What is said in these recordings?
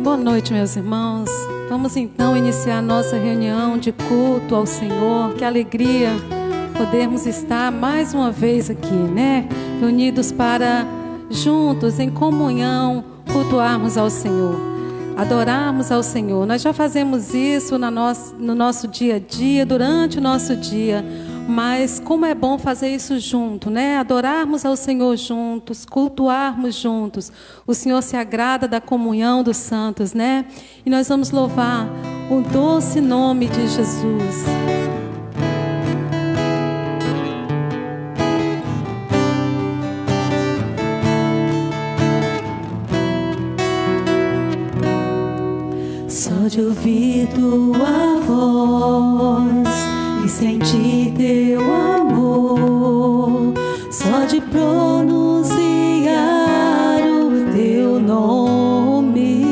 Boa noite, meus irmãos. Vamos então iniciar nossa reunião de culto ao Senhor. Que alegria podermos estar mais uma vez aqui, né? Reunidos para juntos, em comunhão, cultuarmos ao Senhor, adorarmos ao Senhor. Nós já fazemos isso no nosso dia a dia, durante o nosso dia. Mas como é bom fazer isso junto, né? Adorarmos ao Senhor juntos, cultuarmos juntos. O Senhor se agrada da comunhão dos santos, né? E nós vamos louvar o doce nome de Jesus. Só de ouvir tua voz e sentir teu amor, só de pronunciar o teu nome,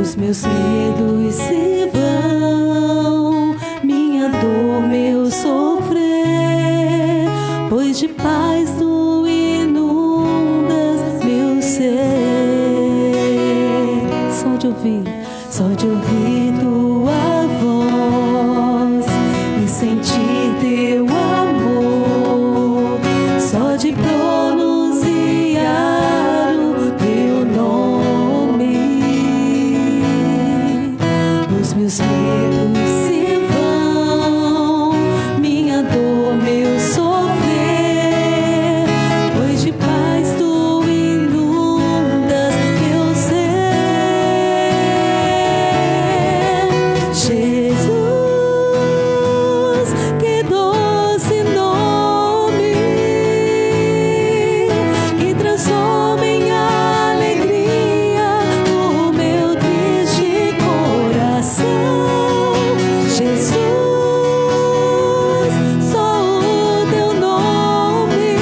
os meus medos se vão, minha dor, meu sofrer, pois de paz tu inundas meu ser. Só de ouvir tua voz e sentir teu amor, só de pronunciar o teu nome, os meus medos se vão, minha dor, meu sofrer, pois de paz tu inundas meu ser. Jesus, que doce nome, que transforma em alegria o meu triste coração. Jesus, só o teu nome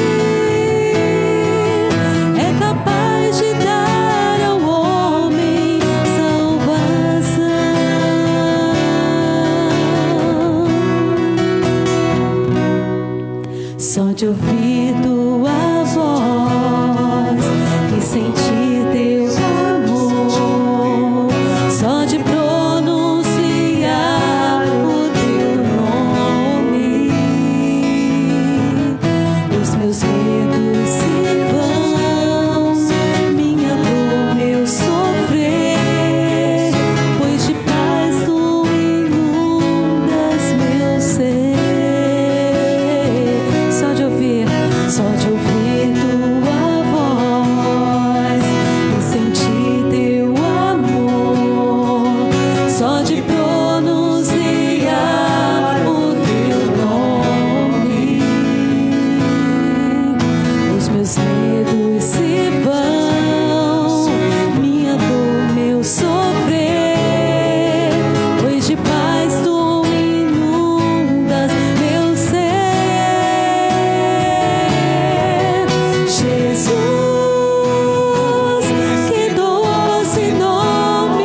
é capaz de dar ao homem salvação. Só de ouvir tua voz e sentir teu amor, só de pronunciar o teu nome, os meus medos se vão, minha dor, meu sofrer, pois de paz tu inundas meu ser. Só de ouvir tua voz e sentir teu amor, só de pronunciar o teu nome, os meus medos se vão, minha dor, meu sofrer, pois de paz tu inundas meu ser. Jesus, que doce nome,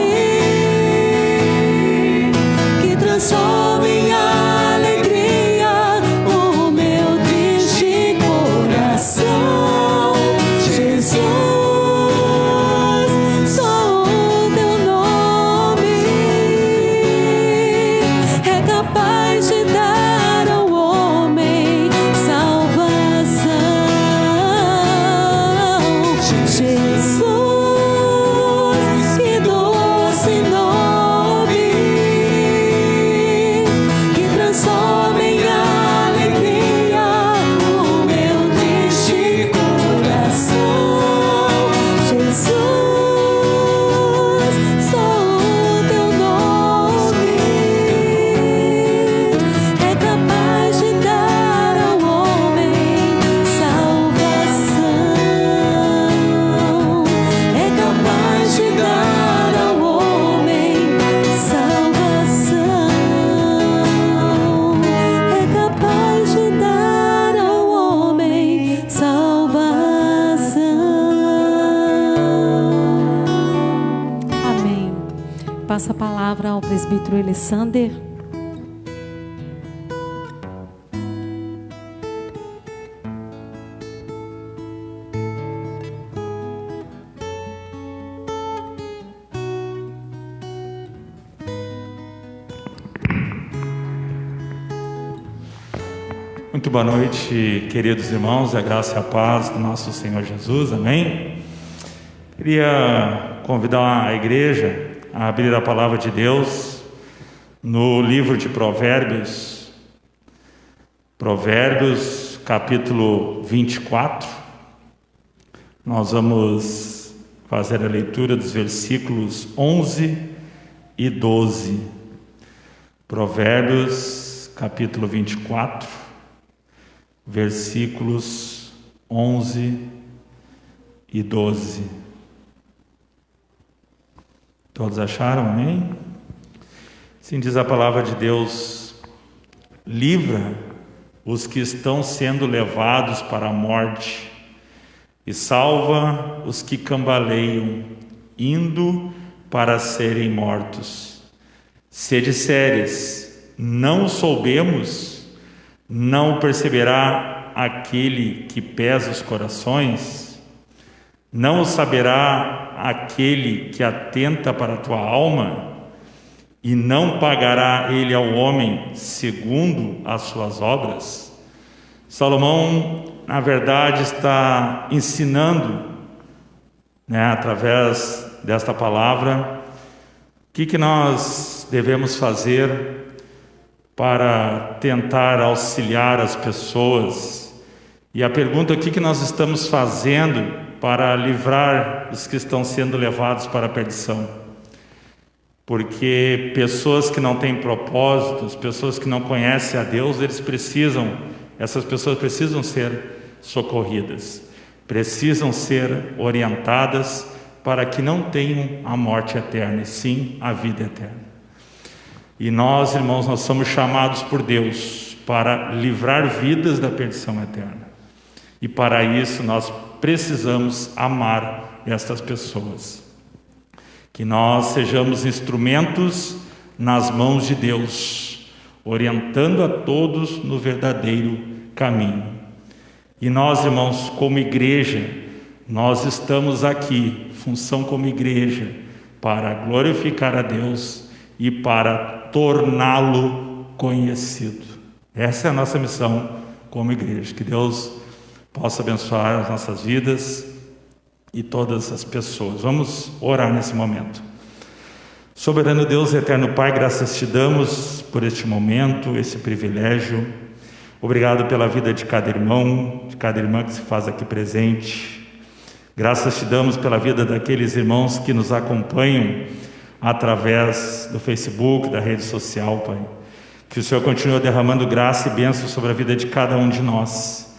que transforma em alegria o meu triste coração. Jesus, só o teu nome é capaz de dar ao homem salvação. Jesus, que doce nome, que transforma em alegria o meu triste coração. Jesus, só o teu nome é capaz de dar ao homem salvação. É capaz de dar ao homem salvação. É capaz de dar ao homem salvação. Amém. Passa a palavra ao presbítero Alessander. Muito boa noite, queridos irmãos, a graça e a paz do nosso Senhor Jesus, amém? Queria convidar a igreja a abrir a palavra de Deus no livro de Provérbios, capítulo 24. Nós vamos fazer a leitura dos versículos 11 e 12. Provérbios, capítulo 24. Versículos 11 e 12. Todos acharam, amém? Assim diz a palavra de Deus: livra os que estão sendo levados para a morte e salva os que cambaleiam, indo para serem mortos. Se disseres, não soubemos, não perceberá aquele que pesa os corações? Não o saberá aquele que atenta para a tua alma? E não pagará ele ao homem segundo as suas obras? Salomão, na verdade, está ensinando, através desta palavra, o que nós devemos fazer para tentar auxiliar as pessoas. E a pergunta: o que nós estamos fazendo para livrar os que estão sendo levados para a perdição? Porque pessoas que não têm propósitos, pessoas que não conhecem a Deus, essas pessoas precisam ser socorridas, precisam ser orientadas para que não tenham a morte eterna, e sim a vida eterna. E nós, irmãos, nós somos chamados por Deus para livrar vidas da perdição eterna. E para isso nós precisamos amar estas pessoas. Que nós sejamos instrumentos nas mãos de Deus, orientando a todos no verdadeiro caminho. E nós, irmãos, como igreja, nós estamos aqui, função como igreja, para glorificar a Deus e para torná-lo conhecido. Essa é a nossa missão como igreja. Que Deus possa abençoar as nossas vidas e todas as pessoas. Vamos orar nesse momento. Soberano Deus, eterno Pai, graças te damos por este momento, esse privilégio. Obrigado pela vida de cada irmão, de cada irmã que se faz aqui presente. Graças te damos pela vida daqueles irmãos que nos acompanham através do Facebook, da rede social, Pai. Que o Senhor continue derramando graça e bênção sobre a vida de cada um de nós.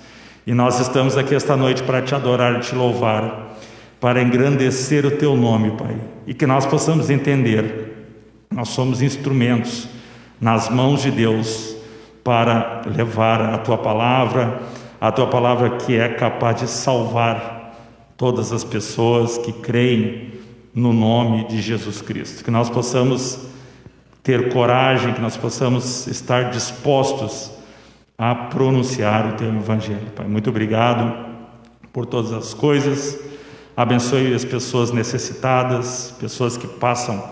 E nós estamos aqui esta noite para te adorar e te louvar, para engrandecer o teu nome, Pai. E que nós possamos entender, nós somos instrumentos nas mãos de Deus para levar a tua palavra que é capaz de salvar todas as pessoas que creem no nome de Jesus Cristo. Que nós possamos ter coragem, que nós possamos estar dispostos a pronunciar o teu evangelho, Pai. Muito obrigado por todas as coisas. Abençoe as pessoas necessitadas, pessoas que passam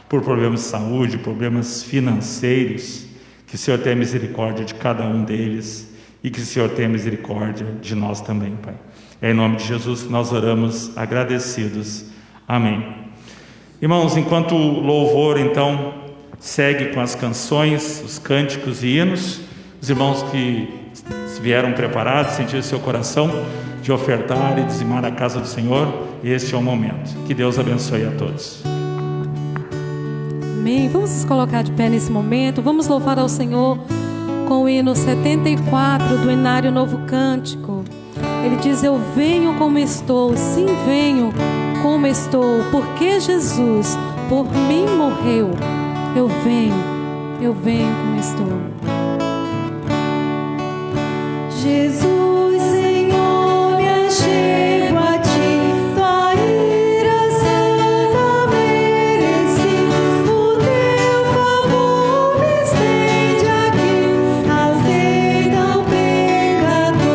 por problemas de saúde, problemas financeiros. Que o Senhor tenha misericórdia de cada um deles e que o Senhor tenha misericórdia de nós também, Pai. É em nome de Jesus que nós oramos agradecidos. Amém. Irmãos, enquanto o louvor então segue com as canções, os cânticos e hinos, os irmãos que vieram preparados, sentiram seu coração de ofertar e dizimar a casa do Senhor, este é o momento. Que Deus abençoe a todos. Amém. Vamos nos colocar de pé nesse momento, vamos louvar ao Senhor com o hino 74 do Inário Novo Cântico. Ele diz: eu venho como estou, sim, venho como estou, porque Jesus por mim morreu. Eu venho como estou. Jesus, Senhor, me achego a ti, tua ira santa mereci, o teu favor me estende aqui, aceita o pecador.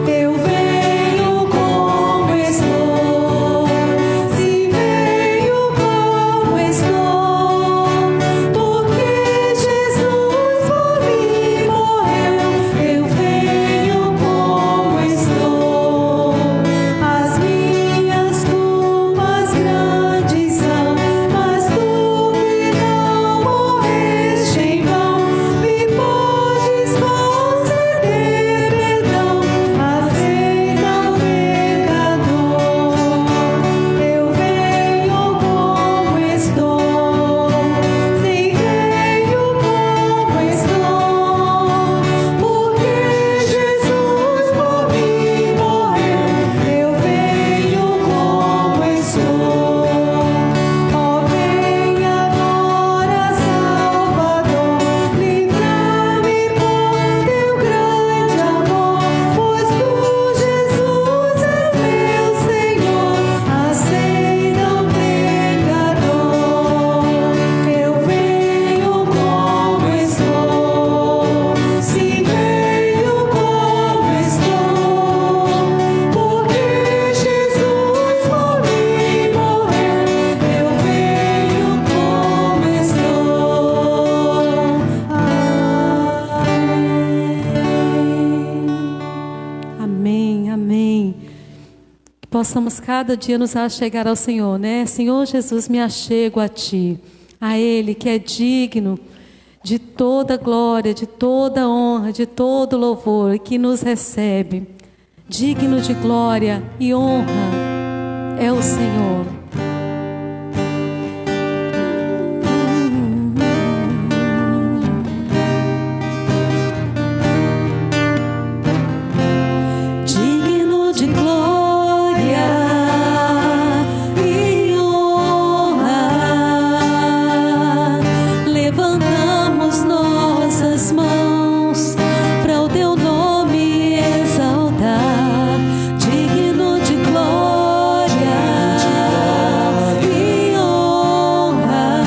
Eu venho como estou, sim, venho como estou, porque Jesus por mim morreu. Amém, amém. Que possamos cada dia nos achegar ao Senhor, né? Senhor Jesus, me achego a Ti, a Ele que é digno de toda glória, de toda honra, de todo louvor, e que nos recebe. Digno de glória e honra é o Senhor. Digno de glória e honra, levantamos nossas mãos para o Teu nome exaltar. Digno de glória e honra,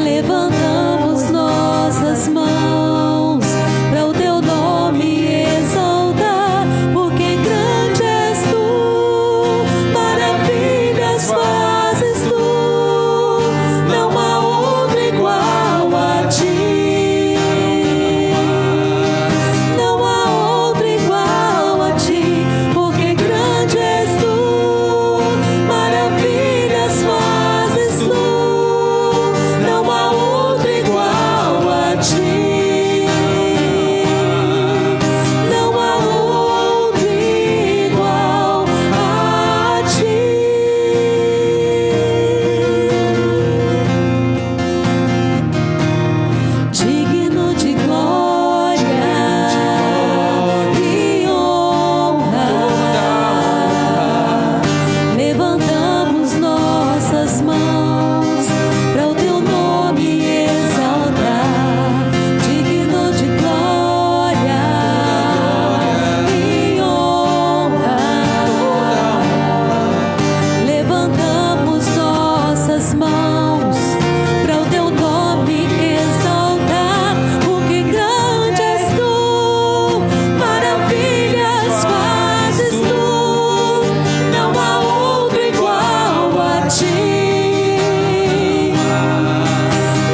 levantamos nossas mãos para o Teu nome exaltar, porque grande és Tu, maravilhas fazes Tu, não há outro igual a Ti, não há outro igual a Ti, porque grande és Tu, maravilhas fazes Tu, não há outro igual a Ti, não há outro igual a Ti. Digno de glória e honra, levantamos nossas mãos para o Teu nome exaltar. Digno de glória e honra, levantamos nossas mãos para o Teu nome exaltar, porque grande és Tu, maravilhas fazes Tu, não há outro igual a Ti,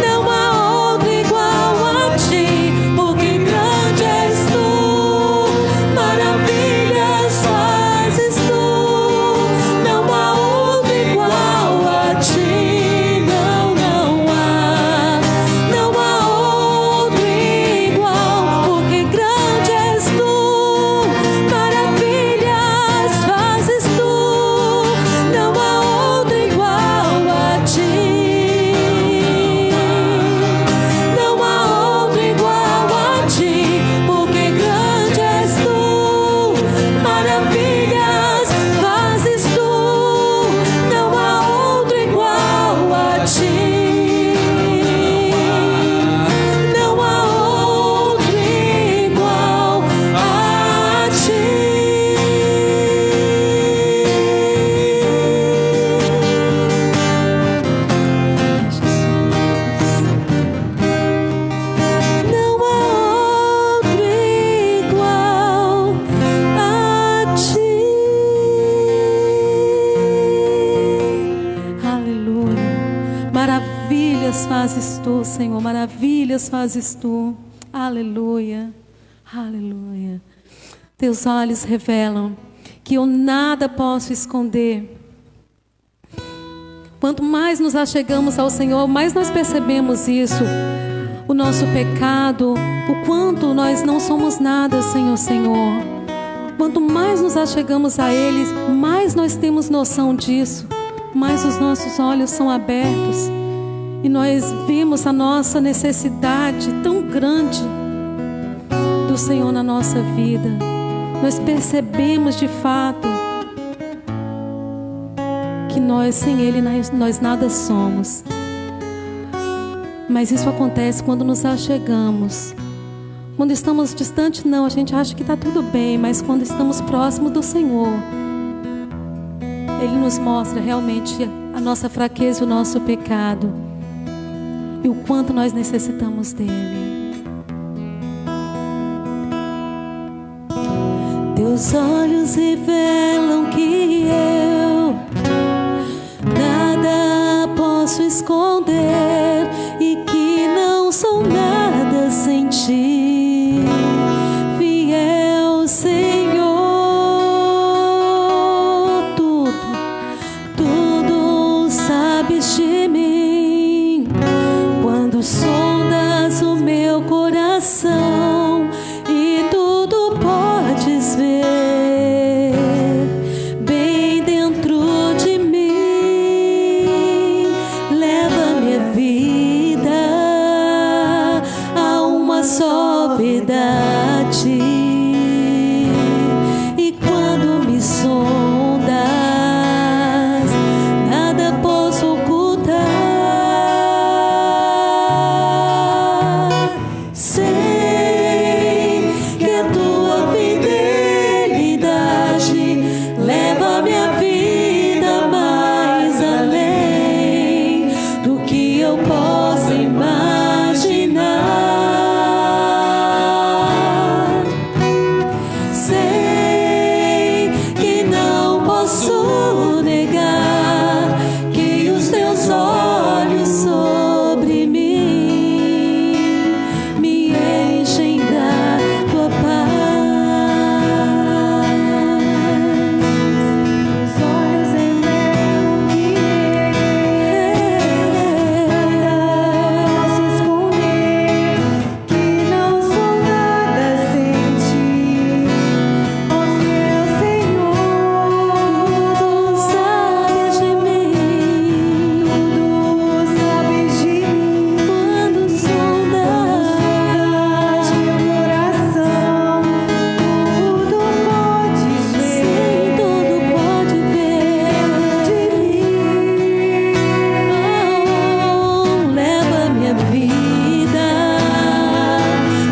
não há outro igual a Ti, porque grande és Tu, maravilhas fazes Tu, não há outro igual a Ti, não há, não há outro igual, porque grande és Tu, maravilhas fazes Tu, não há outro igual a Ti, não há outro igual a Ti, porque grande és Tu, maravilhas fazes Tu, não há outro igual a Ti, não há outro igual a Ti. Não há outro igual a Ti. Aleluia. Maravilhas fazes Tu, Senhor. Maravilhas fazes Tu. Aleluia. Aleluia. Teus olhos revelam que eu nada posso esconder. Quanto mais nos achegamos ao Senhor, mais nós percebemos isso. O nosso pecado, o quanto nós não somos nada sem o Senhor. Quanto mais nos achegamos a Ele, mais nós temos noção disso. Mais os nossos olhos são abertos. E nós vimos a nossa necessidade tão grande do Senhor na nossa vida. Nós percebemos de fato que nós, sem Ele, nós nada somos. Mas isso acontece quando nos achegamos. Quando estamos distantes, não, a gente acha que está tudo bem, mas quando estamos próximos do Senhor, Ele nos mostra realmente a nossa fraqueza e o nosso pecado, e o quanto nós necessitamos dEle. Teus olhos revelam que eu nada posso esconder e que não sou nada sem Ti, fiel. tua fidelidade leva minha vida mais além do que eu possa imaginar. Sei que não posso negar que os teus olhos sobre mim me enchem da tua paz. Os olhos em meu posso esconder que não sou nada sem ti, ó meu Senhor. Tudo sabes de mim, tudo sabes de mim. Quando sondas meu coração, tudo podes ver. Sim, tudo pode ver de mim. Leva minha vida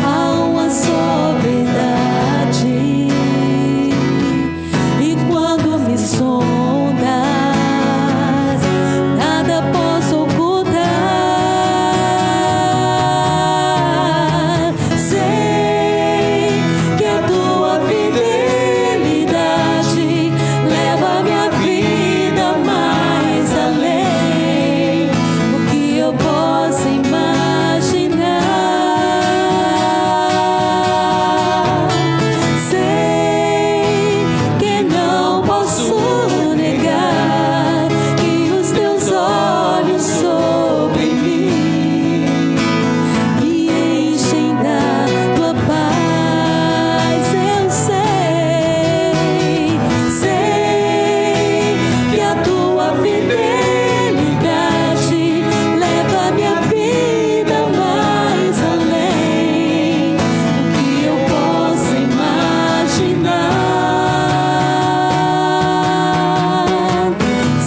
a uma só verdade. E quando me sondas, nada posso ocultar. Sei que a tua fidelidade leva minha vida mais além do que eu possa imaginar. Sei que não posso negar que os teus olhos sobre mim me enchem da tua paz. Eu sei que a tua fidelidade leva minha vida mais além do que eu possa imaginar.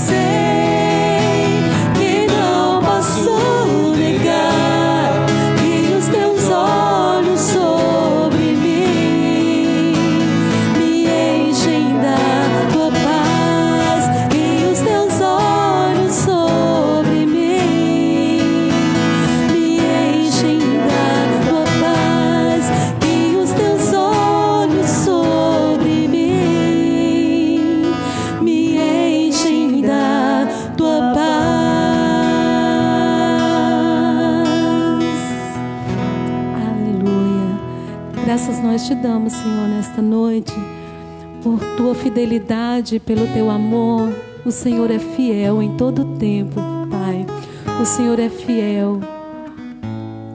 Sei que não posso negar que os teus olhos sobre mim me enchem da tua paz. Que os teus olhos sobre mim me enchem da tua paz. Que os teus olhos sobre mim me enchem da tua paz. Aleluia. Graças nós te damos, Senhor, nesta noite, por tua fidelidade, pelo teu amor. O Senhor é fiel em todo o tempo, Pai. O Senhor é fiel.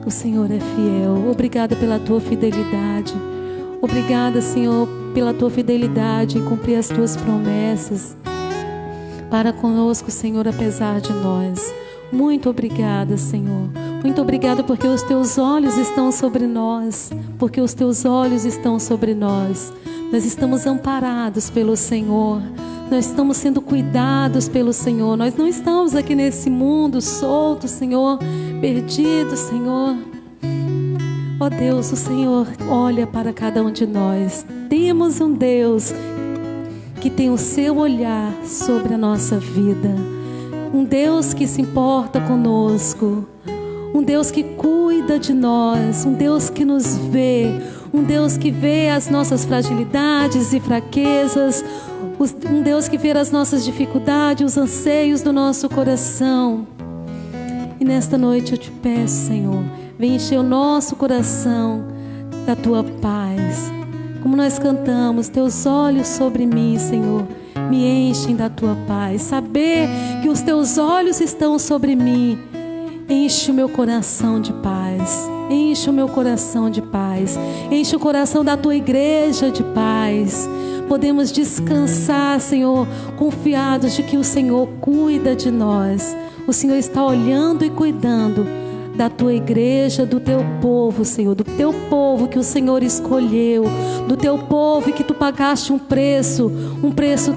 O Senhor é fiel. Obrigada pela tua fidelidade. Obrigada, Senhor, pela tua fidelidade em cumprir as tuas promessas para conosco, Senhor, apesar de nós. Muito obrigada, Senhor. Muito obrigada porque os teus olhos estão sobre nós. Porque os teus olhos estão sobre nós. Nós estamos amparados pelo Senhor. Nós estamos sendo cuidados pelo Senhor. Nós não estamos aqui nesse mundo solto, Senhor, perdido, Senhor. Ó Deus, o Senhor olha para cada um de nós. Temos um Deus que tem o seu olhar sobre a nossa vida. Um Deus que se importa conosco. Um Deus que cuida de nós. Um Deus que nos vê. Um Deus que vê as nossas fragilidades e fraquezas. Um Deus que vê as nossas dificuldades, os anseios do nosso coração. E nesta noite eu te peço, Senhor, vem encher o nosso coração da tua paz. Como nós cantamos, teus olhos sobre mim, Senhor, me enchem da tua paz. Saber que os teus olhos estão sobre mim enche o meu coração de paz. Enche o meu coração de paz. Enche o coração da tua igreja de paz. Podemos descansar, Senhor, confiados de que o Senhor cuida de nós. O Senhor está olhando e cuidando da tua igreja, do teu povo, Senhor, do teu povo que o Senhor escolheu, do teu povo que tu pagaste um preço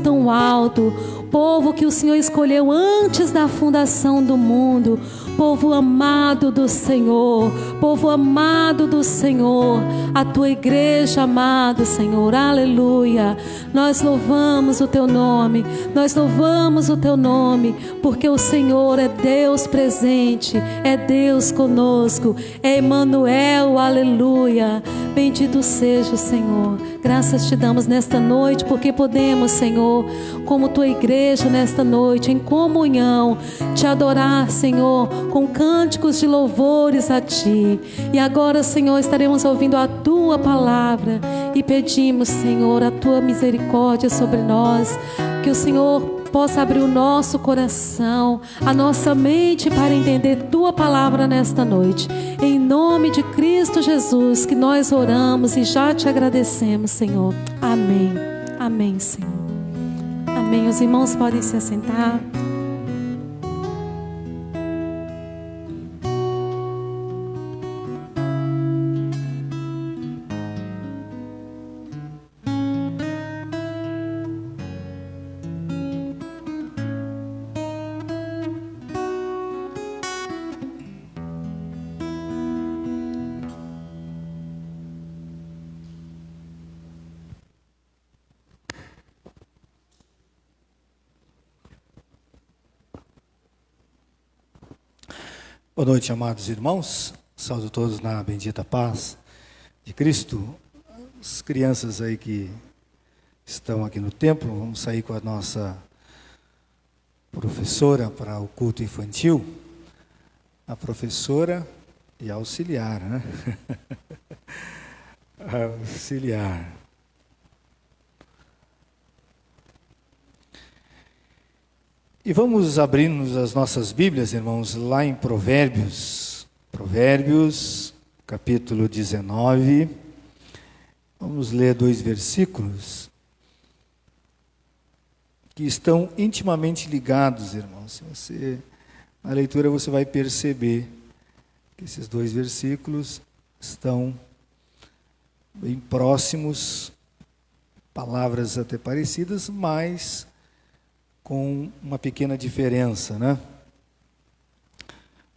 tão alto, povo que o Senhor escolheu antes da fundação do mundo, povo amado do Senhor, povo amado do Senhor, a tua igreja amada, Senhor, aleluia. Nós louvamos o teu nome, nós louvamos o teu nome, porque o Senhor é Deus presente, é Deus conosco, é Emmanuel, aleluia. Bendito seja o Senhor. Graças te damos nesta noite, porque podemos, Senhor, como tua igreja nesta noite, em comunhão, te adorar, Senhor, com cânticos de louvores a ti. E agora, Senhor, estaremos ouvindo a tua palavra e pedimos, Senhor, a tua misericórdia sobre nós, que o Senhor possa abrir o nosso coração, a nossa mente para entender tua palavra nesta noite. Em nome de Cristo Jesus que nós oramos e já te agradecemos, Senhor. Amém. Amém, Senhor. Amém. Os irmãos podem se assentar. Boa noite, amados irmãos. Saúdo todos na bendita paz de Cristo. As crianças aí que estão aqui no templo, vamos sair com a nossa professora para o culto infantil. A professora e a auxiliar, né? Auxiliar. E vamos abrindo as nossas Bíblias, irmãos, lá em Provérbios, capítulo 19. Vamos ler 2 versículos que estão intimamente ligados, irmãos. Na leitura você vai perceber que esses 2 versículos estão bem próximos, palavras até parecidas, mas com uma pequena diferença, né?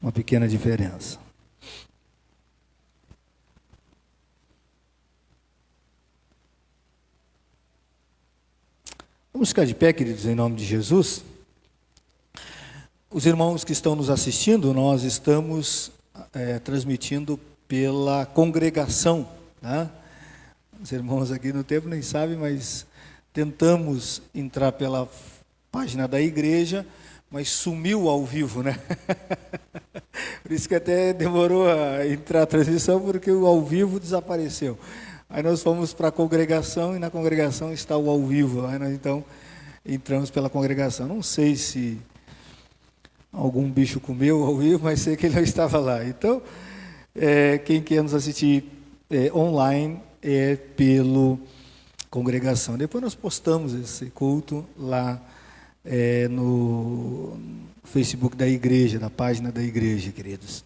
Uma pequena diferença. Vamos ficar de pé, queridos, em nome de Jesus. Os irmãos que estão nos assistindo, nós estamos transmitindo pela congregação, né? Os irmãos aqui no templo nem sabem, mas tentamos entrar pela página da igreja, mas sumiu ao vivo, né? Por isso que até demorou a entrar a transmissão, porque o ao vivo desapareceu. Aí nós fomos para a congregação e na congregação está o ao vivo. Aí nós então entramos pela congregação. Não sei se algum bicho comeu ao vivo, mas sei que ele não estava lá. Então, quem quer nos assistir online é pelo congregação. Depois nós postamos esse culto lá no Facebook da igreja, na página da igreja, queridos.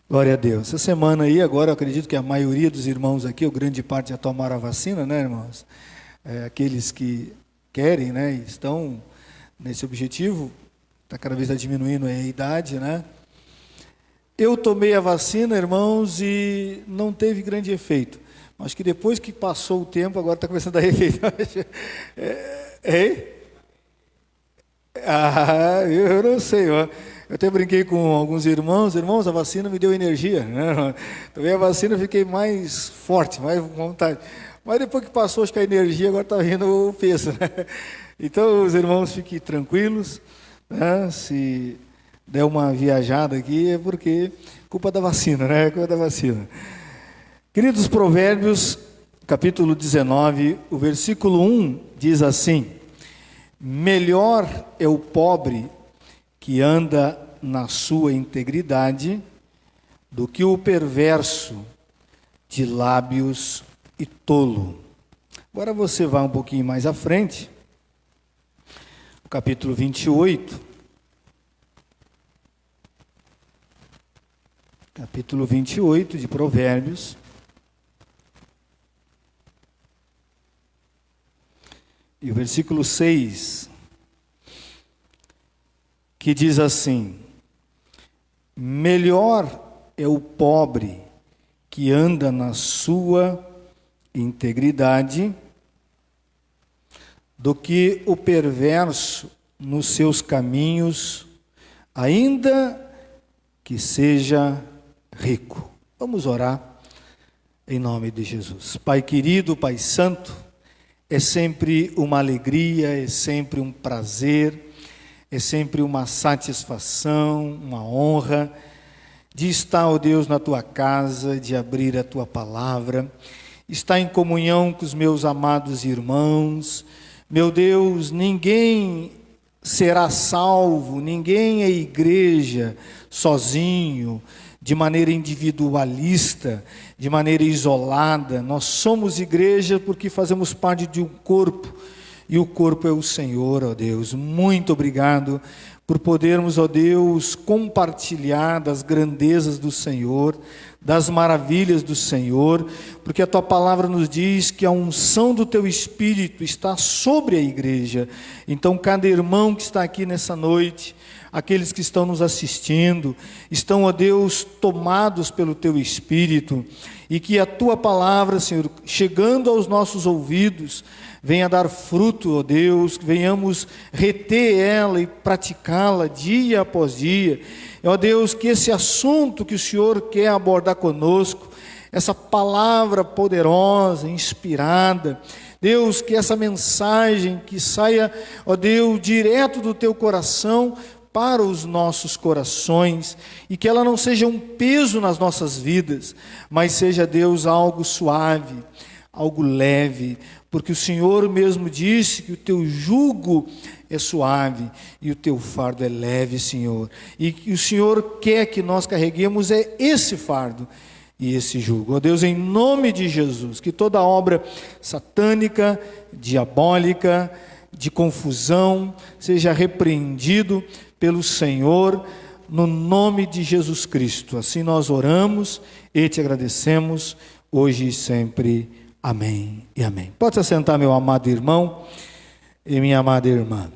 Glória a Deus. Essa semana aí, agora eu acredito que a maioria dos irmãos aqui, ou grande parte, já tomaram a vacina, né, irmãos? Aqueles que querem, né, estão nesse objetivo, está cada vez diminuindo a idade, né? Eu tomei a vacina, irmãos, e não teve grande efeito. Acho que depois que passou o tempo, agora está começando a dar efeito. Eu não sei, ó. Eu até brinquei com alguns irmãos, a vacina me deu energia, né? Tomei a vacina, fiquei mais forte, mais vontade. Mas depois que passou, acho que a energia agora está vindo o peso, né? Então, os irmãos, fiquem tranquilos, né? Se der uma viajada aqui, é porque culpa da vacina, né? Culpa da vacina. Queridos, Provérbios, capítulo 19, o versículo 1 diz assim: melhor é o pobre que anda na sua integridade do que o perverso de lábios e tolo. Agora você vai um pouquinho mais à frente, o capítulo 28. Capítulo 28 de Provérbios. E o versículo 6. que diz assim: melhor é o pobre que anda na sua integridade do que o perverso nos seus caminhos, ainda que seja rico. Vamos orar em nome de Jesus. Pai querido, Pai santo, é sempre uma alegria, é sempre um prazer, é sempre uma satisfação, uma honra de estar, ó Deus, na Tua casa, de abrir a Tua palavra, estar em comunhão com os meus amados irmãos. Meu Deus, ninguém será salvo, ninguém é igreja sozinho, de maneira individualista, de maneira isolada. Nós somos igreja porque fazemos parte de um corpo, e o corpo é o Senhor, ó Deus. Muito obrigado por podermos, ó Deus, compartilhar das grandezas do Senhor, das maravilhas do Senhor, porque a Tua palavra nos diz que a unção do Teu Espírito está sobre a igreja. Então, cada irmão que está aqui nessa noite, aqueles que estão nos assistindo, estão, ó Deus, tomados pelo Teu Espírito, e que a Tua palavra, Senhor, chegando aos nossos ouvidos, venha dar fruto, ó Deus, que venhamos reter ela e praticá-la dia após dia. Ó Deus, que esse assunto que o Senhor quer abordar conosco, essa palavra poderosa, inspirada, Deus, que essa mensagem que saia, ó Deus, direto do Teu coração para os nossos corações, e que ela não seja um peso nas nossas vidas, mas seja, Deus, algo suave, algo leve, porque o Senhor mesmo disse que o Teu jugo é suave e o Teu fardo é leve, Senhor. E que o Senhor quer que nós carreguemos é esse fardo e esse jugo. Ó Deus, em nome de Jesus, que toda obra satânica, diabólica, de confusão, seja repreendido pelo Senhor, no nome de Jesus Cristo. Assim nós oramos e Te agradecemos, hoje e sempre. Amém e amém. Pode se assentar, meu amado irmão e minha amada irmã.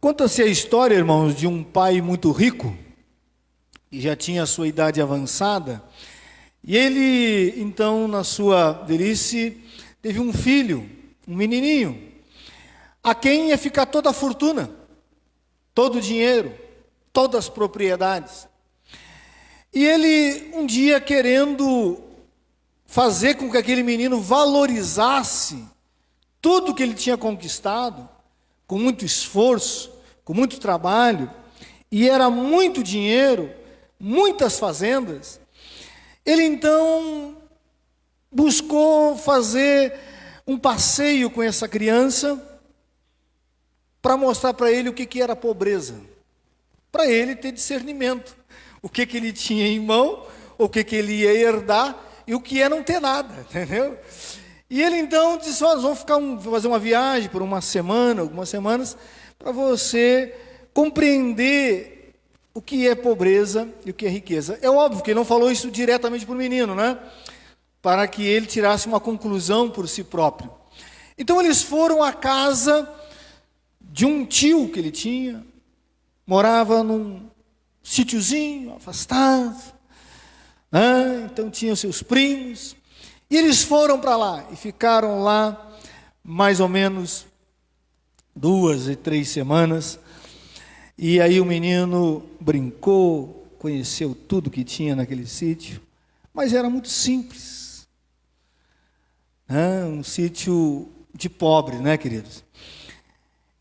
Conta-se a história, irmãos, de um pai muito rico, que já tinha a sua idade avançada, e ele, então, na sua velhice, teve um filho, um menininho, a quem ia ficar toda a fortuna, todo o dinheiro, todas as propriedades. E ele, um dia, querendo fazer com que aquele menino valorizasse tudo que ele tinha conquistado, com muito esforço, com muito trabalho, e era muito dinheiro, muitas fazendas, ele então buscou fazer um passeio com essa criança para mostrar para ele o que era pobreza, para ele ter discernimento, o que ele tinha em mão, o que ele ia herdar e o que é não ter nada, entendeu? E ele então disse: nós vamos fazer uma viagem por uma semana, algumas semanas, para você compreender o que é pobreza e o que é riqueza. É óbvio que ele não falou isso diretamente para o menino, né? Para que ele tirasse uma conclusão por si próprio. Então eles foram à casa de um tio que ele tinha, morava num sítiozinho afastado, né? Então tinha os seus primos, e eles foram para lá e ficaram lá mais ou menos 2 e 3 semanas. E aí o menino brincou, conheceu tudo que tinha naquele sítio, mas era muito simples, né? Um sítio de pobre, né, queridos?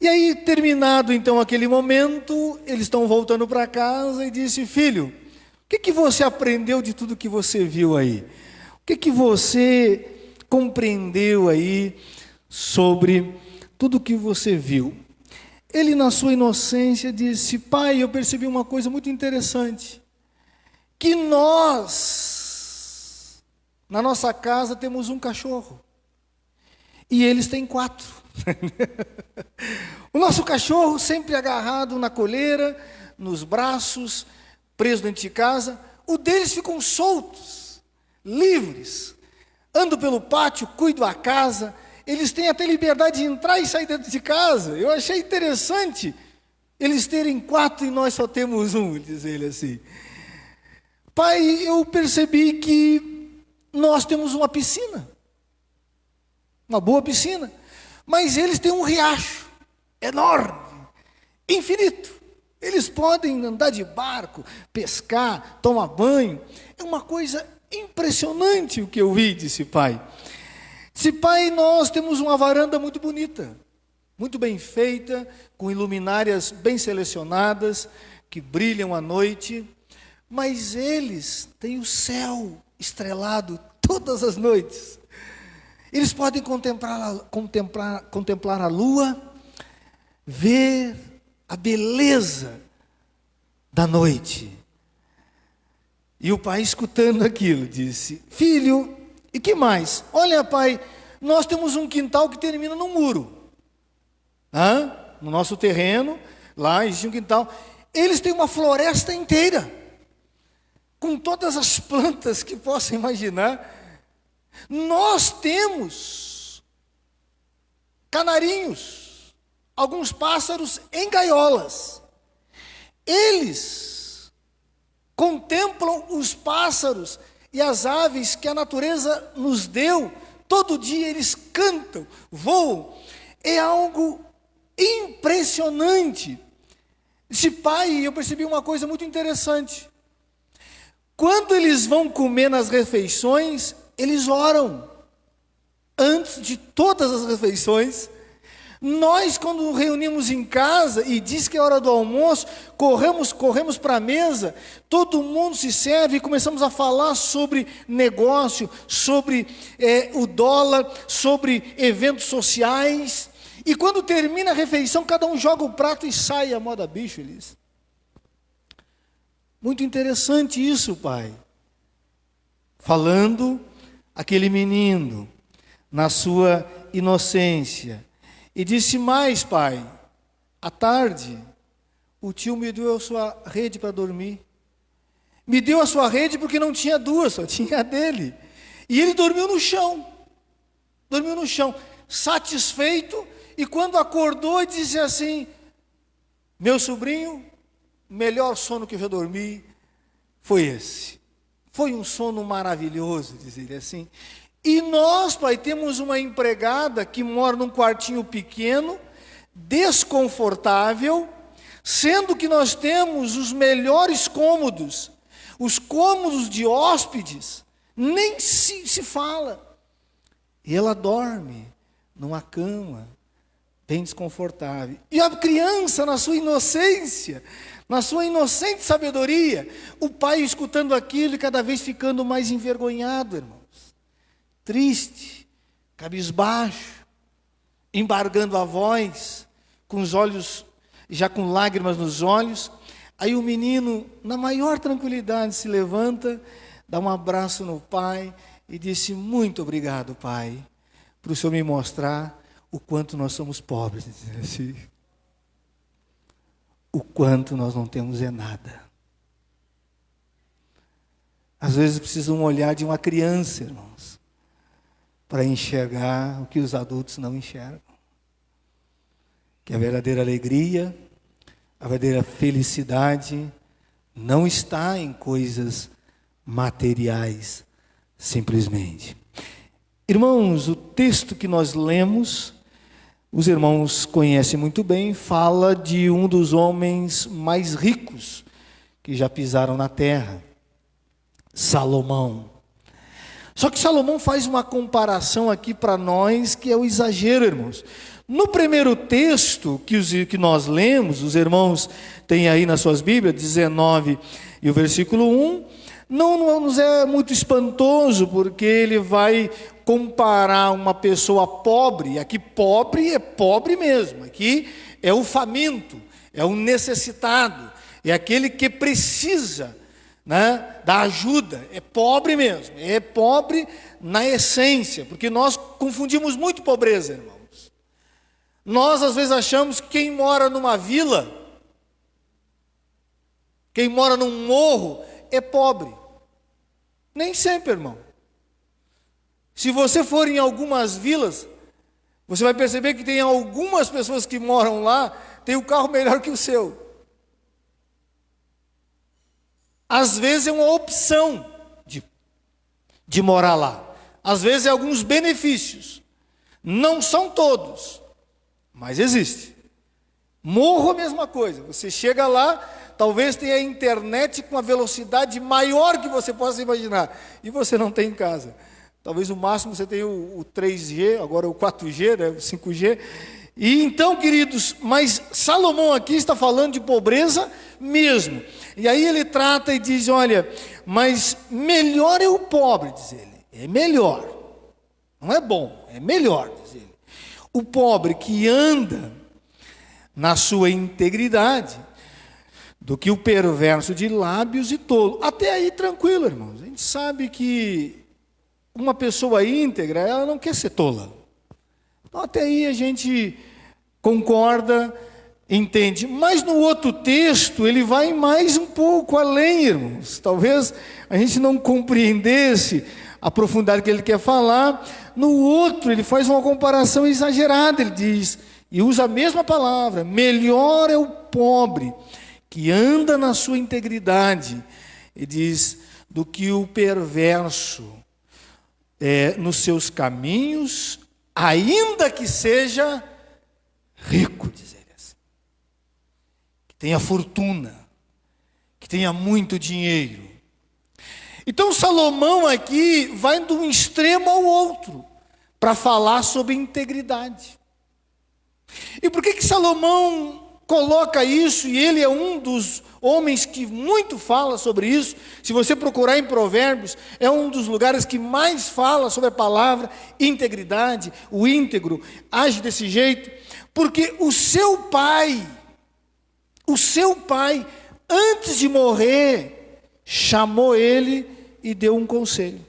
E aí, terminado então aquele momento, eles estão voltando para casa e disse: filho, o que você aprendeu de tudo que você viu aí? O que você compreendeu aí sobre tudo que você viu? Ele, na sua inocência, disse: pai, eu percebi uma coisa muito interessante, que nós, na nossa casa, temos um cachorro, e eles têm 4. O nosso cachorro sempre agarrado na coleira, nos braços, preso dentro de casa. O deles ficam soltos, livres. Ando pelo pátio, cuido da casa. eles têm até liberdade de entrar e sair dentro de casa. Eu achei interessante eles terem 4 e nós só temos 1, diz ele assim. Pai, eu percebi que nós temos uma piscina, uma boa piscina, mas eles têm um riacho enorme, infinito. Eles podem andar de barco, pescar, tomar banho. É uma coisa impressionante o que eu vi, disse pai. Disse, pai, nós temos uma varanda muito bonita, muito bem feita, com iluminárias bem selecionadas, que brilham à noite, mas eles têm o céu estrelado todas as noites. Eles podem contemplar a lua, ver a beleza da noite. E o pai, escutando aquilo, disse, filho, e que mais? Olha, pai, nós temos um quintal que termina no muro. No nosso terreno, lá existe um quintal. Eles têm uma floresta inteira, com todas as plantas que possa imaginar. Nós temos canarinhos, alguns pássaros em gaiolas. Eles contemplam os pássaros e as aves que a natureza nos deu. Todo dia eles cantam, voam. É algo impressionante. Esse pai, eu percebi uma coisa muito interessante. Quando eles vão comer nas refeições, eles oram. Antes de todas as refeições, nós, quando reunimos em casa e diz que é hora do almoço, corremos para a mesa, todo mundo se serve e começamos a falar sobre negócio, sobre o dólar, sobre eventos sociais. E quando termina a refeição, cada um joga o prato e sai a moda bicho, eles. Muito interessante isso, pai. Falando aquele menino na sua inocência. E disse mais, pai, à tarde, o tio me deu a sua rede para dormir. Me deu a sua rede porque não tinha 2, só tinha a dele. E ele dormiu no chão, satisfeito, e quando acordou, disse assim, meu sobrinho, melhor sono que eu já dormi foi esse. Foi um sono maravilhoso, diz ele assim. E nós, pai, temos uma empregada que mora num quartinho pequeno, desconfortável, sendo que nós temos os melhores cômodos, os cômodos de hóspedes, nem se fala. E ela dorme numa cama bem desconfortável. E a criança, na sua inocência, na sua inocente sabedoria, o pai escutando aquilo e cada vez ficando mais envergonhado, irmãos. Triste, cabisbaixo, embargando a voz, com os olhos, já com lágrimas nos olhos. Aí o menino, na maior tranquilidade, se levanta, dá um abraço no pai e disse, muito obrigado, pai, por o senhor me mostrar o quanto nós somos pobres. Assim, o quanto nós não temos nada. Às vezes precisa um olhar de uma criança, irmãos, para enxergar o que os adultos não enxergam. Que a verdadeira alegria, a verdadeira felicidade não está em coisas materiais, simplesmente. Irmãos, o texto que nós lemos, os irmãos conhecem muito bem, fala de um dos homens mais ricos que já pisaram na terra, Salomão. Só que Salomão faz uma comparação aqui para nós que é o exagero, irmãos. No primeiro texto que nós lemos, os irmãos têm aí nas suas Bíblias, 19 e o versículo 1, não nos é muito espantoso, porque ele vai comparar uma pessoa pobre, aqui pobre é pobre mesmo, aqui é o faminto, é o necessitado, é aquele que precisa, né, da ajuda, é pobre mesmo, é pobre na essência, porque nós confundimos muito pobreza, irmãos. Nós às vezes achamos que quem mora numa vila, quem mora num morro, é pobre. Nem sempre, irmão. Se você for em algumas vilas, Você vai perceber que tem algumas pessoas que moram lá, tem o carro melhor que o seu. Às vezes é uma opção de morar lá. Às vezes é alguns benefícios. Não são todos, mas existe. Morro a mesma coisa. Você chega lá, talvez tenha a internet com a velocidade maior que você possa imaginar, e você não tem em casa. Talvez o máximo você tenha o 3G, agora o 4G, né, o 5G. E então, queridos, mas Salomão aqui está falando de pobreza mesmo. E aí ele trata e diz, olha, mas melhor é o pobre, diz ele. É melhor. Não é bom, é melhor, diz ele. O pobre que anda na sua integridade, do que o perverso de lábios e tolo. Até aí tranquilo, irmãos. A gente sabe que uma pessoa íntegra, ela não quer ser tola. Então até aí a gente concorda, entende. Mas no outro texto, ele vai mais um pouco além, irmãos. Talvez a gente não compreendesse a profundidade que ele quer falar. No outro, ele faz uma comparação exagerada. Ele diz, e usa a mesma palavra, melhor é o pobre que anda na sua integridade, ele diz, do que o perverso nos seus caminhos, ainda que seja rico, diz ele assim. Que tenha fortuna, que tenha muito dinheiro. Então Salomão aqui vai de um extremo ao outro, para falar sobre integridade. E por que Salomão coloca isso, e ele é um dos homens que muito fala sobre isso? Se você procurar em Provérbios, é um dos lugares que mais fala sobre a palavra integridade. O íntegro age desse jeito, porque o seu pai, antes de morrer, chamou ele e deu um conselho.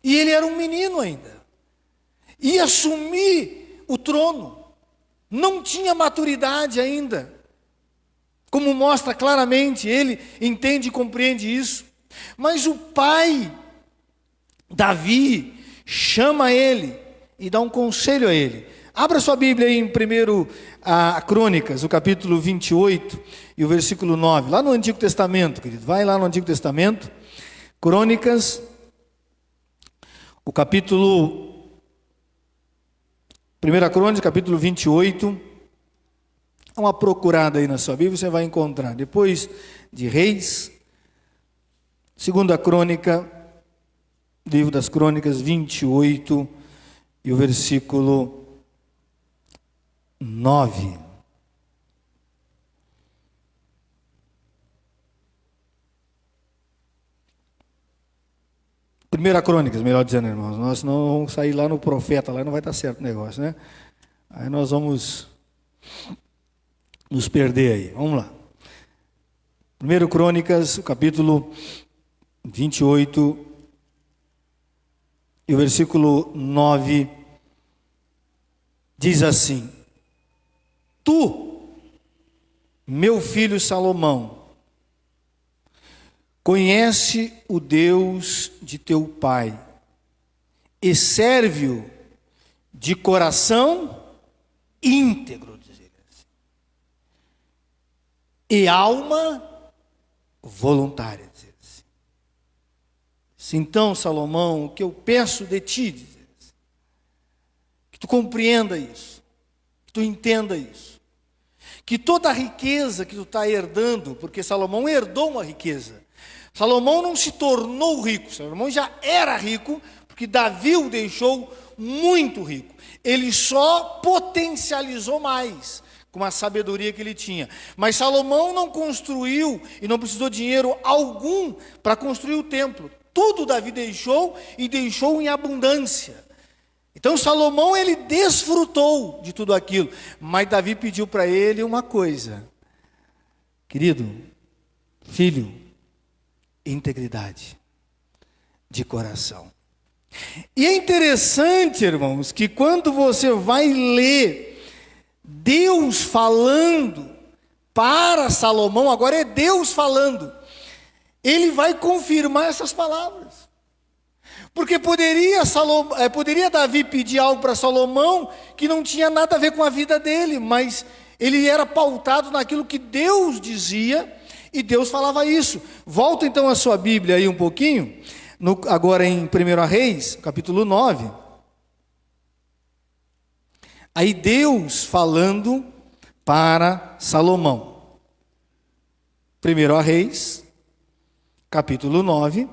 E ele era um menino ainda, ia assumir o trono, não tinha maturidade ainda, como mostra claramente, ele entende e compreende isso. Mas o pai, Davi, chama ele e dá um conselho a ele. Abra sua Bíblia aí em 1 Crônicas, o capítulo 28 e o versículo 9, lá no Antigo Testamento, querido, vai lá no Antigo Testamento, Crônicas, o capítulo 1 Crônicas, capítulo 28, dá uma procurada aí na sua Bíblia, você vai encontrar. Depois de Reis, 2 Crônica, livro das Crônicas, 28 e o versículo 9. Primeira Crônicas, melhor dizendo, irmãos. Nós não vamos sair lá no profeta, lá não vai estar certo o negócio, né? Aí nós vamos nos perder aí. Vamos lá. 1 Crônicas, capítulo 28 e o versículo 9 diz assim: Tu, meu filho Salomão, conhece o Deus de teu pai e serve-o de coração íntegro, diz ele assim, e alma voluntária, diz ele assim. Então, Salomão, o que eu peço de ti, diz ele assim, que tu compreenda isso, que tu entenda isso, que toda a riqueza que tu está herdando, porque Salomão herdou uma riqueza. Salomão não se tornou rico, Salomão já era rico, porque Davi o deixou muito rico. Ele só potencializou mais com a sabedoria que ele tinha. Mas Salomão não construiu e não precisou de dinheiro algum para construir o templo. Tudo Davi deixou e deixou em abundância. Então Salomão, ele desfrutou de tudo aquilo. Mas Davi pediu para ele uma coisa: querido, filho, integridade de coração. E é interessante, irmãos, que quando você vai ler Deus falando para Salomão, agora é Deus falando, ele vai confirmar essas palavras. Porque poderia Davi pedir algo para Salomão que não tinha nada a ver com a vida dele, mas ele era pautado naquilo que Deus dizia, e Deus falava isso. Volta então a sua Bíblia aí um pouquinho, agora em 1 Reis, capítulo 9. Aí Deus falando para Salomão. 1 Reis, capítulo 9,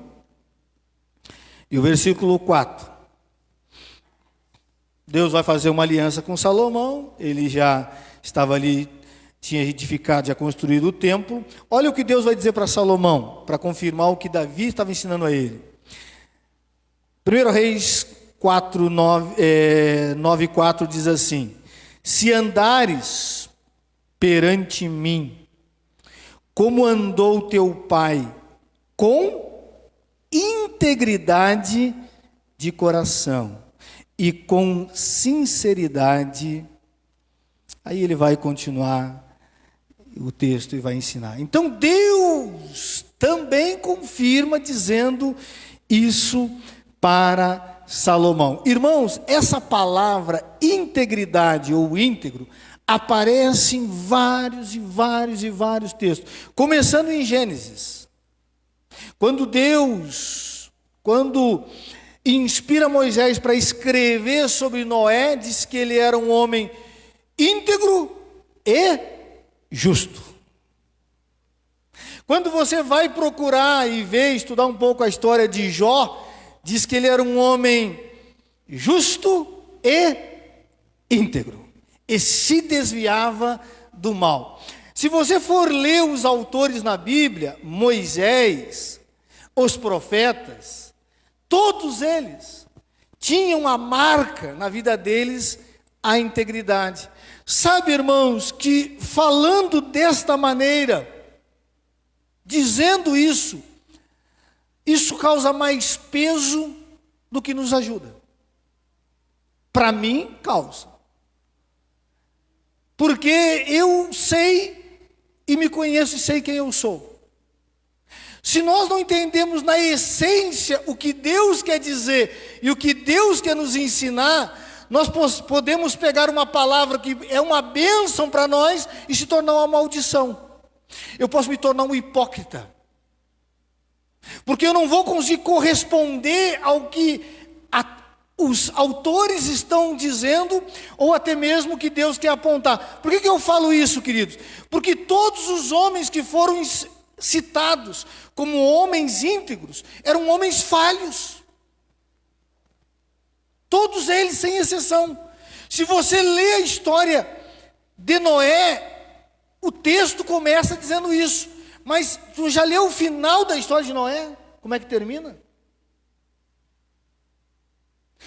e o versículo 4. Deus vai fazer uma aliança com Salomão, ele já estava ali, tinha edificado, já construído o templo. Olha o que Deus vai dizer para Salomão, para confirmar o que Davi estava ensinando a ele. 1 Reis 4, 9, 4 diz assim: se andares perante mim, como andou teu pai, com integridade de coração e com sinceridade. Aí ele vai continuar o texto e vai ensinar. Então Deus também confirma dizendo isso para Salomão. Irmãos, essa palavra integridade ou íntegro aparece em vários e vários e vários textos, começando em Gênesis. Quando inspira Moisés para escrever sobre Noé, diz que ele era um homem íntegro e justo. Quando você vai procurar e ver, estudar um pouco a história de Jó, diz que ele era um homem justo e íntegro, e se desviava do mal. Se você for ler os autores na Bíblia, Moisés, os profetas, todos eles tinham a marca na vida deles, a integridade. Sabe, irmãos, que falando desta maneira, dizendo isso causa mais peso do que nos ajuda. Para mim, causa. Porque eu sei e me conheço e sei quem eu sou. Se nós não entendemos na essência o que Deus quer dizer e o que Deus quer nos ensinar, nós podemos pegar uma palavra que é uma bênção para nós e se tornar uma maldição. Eu posso me tornar um hipócrita, porque eu não vou conseguir corresponder ao que os autores estão dizendo, ou até mesmo o que Deus quer apontar. Por que eu falo isso, queridos? Porque todos os homens que foram citados como homens íntegros eram homens falhos. Todos eles, sem exceção. Se você lê a história de Noé, o texto começa dizendo isso. Mas tu já leu o final da história de Noé? Como é que termina?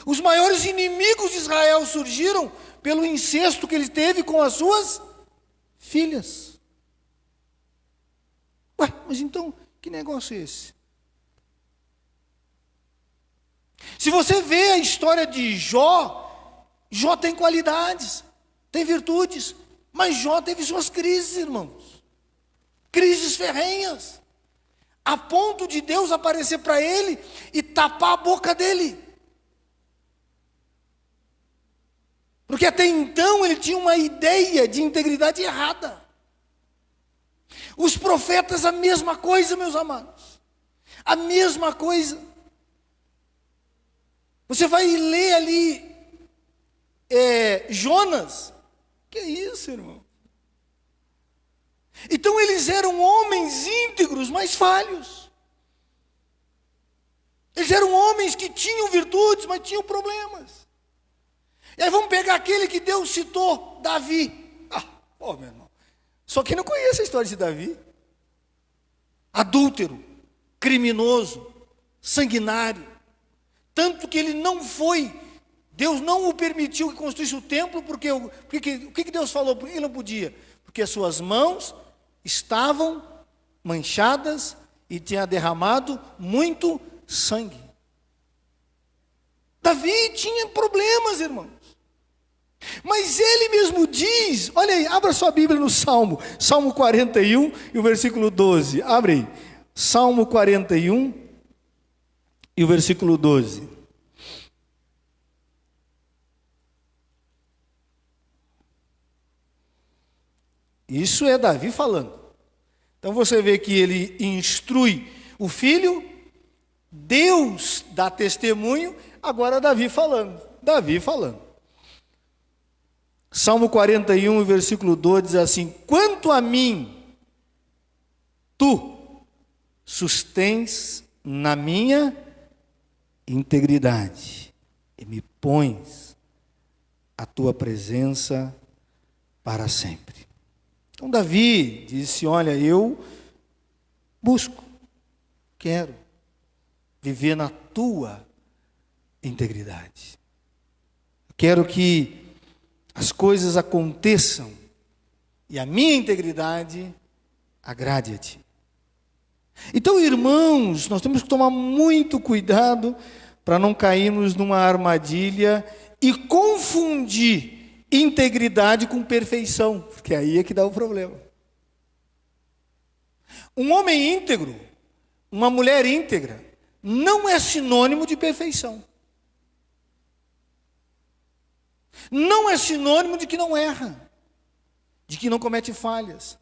Os maiores inimigos de Israel surgiram pelo incesto que ele teve com as suas filhas. Ué, mas então, que negócio é esse? Se você vê a história de Jó, Jó tem qualidades, tem virtudes, mas Jó teve suas crises, irmãos. Crises ferrenhas, a ponto de Deus aparecer para ele e tapar a boca dele. Porque até então ele tinha uma ideia de integridade errada. Os profetas, a mesma coisa, meus amados. A mesma coisa. Você vai ler ali Jonas. Que é isso, irmão? Então eles eram homens íntegros, mas falhos. Eles eram homens que tinham virtudes, mas tinham problemas. E aí vamos pegar aquele que Deus citou, Davi. Meu irmão. Só quem não conhece a história de Davi. Adúltero, criminoso, sanguinário. Tanto que ele não foi, Deus não o permitiu que construísse o templo, porque o que Deus falou? Por que ele não podia? Porque as suas mãos estavam manchadas e tinha derramado muito sangue. Davi tinha problemas, irmãos. Mas ele mesmo diz, olha aí, abra sua Bíblia no Salmo 41 e o versículo 12, abre aí, Salmo 41, e o versículo 12. Isso é Davi falando. Então você vê que ele instrui o filho, Deus dá testemunho, agora Davi falando. Davi falando. Salmo 41, versículo 2 diz assim: quanto a mim, tu sustens na minha integridade e me pões a tua presença para sempre. Então Davi disse: olha, eu busco, quero viver na tua integridade. Quero que as coisas aconteçam e a minha integridade agrade a ti. Então, irmãos, nós temos que tomar muito cuidado para não cairmos numa armadilha e confundir integridade com perfeição, porque aí é que dá o problema. Um homem íntegro, uma mulher íntegra, não é sinônimo de perfeição. Não é sinônimo de que não erra, de que não comete falhas.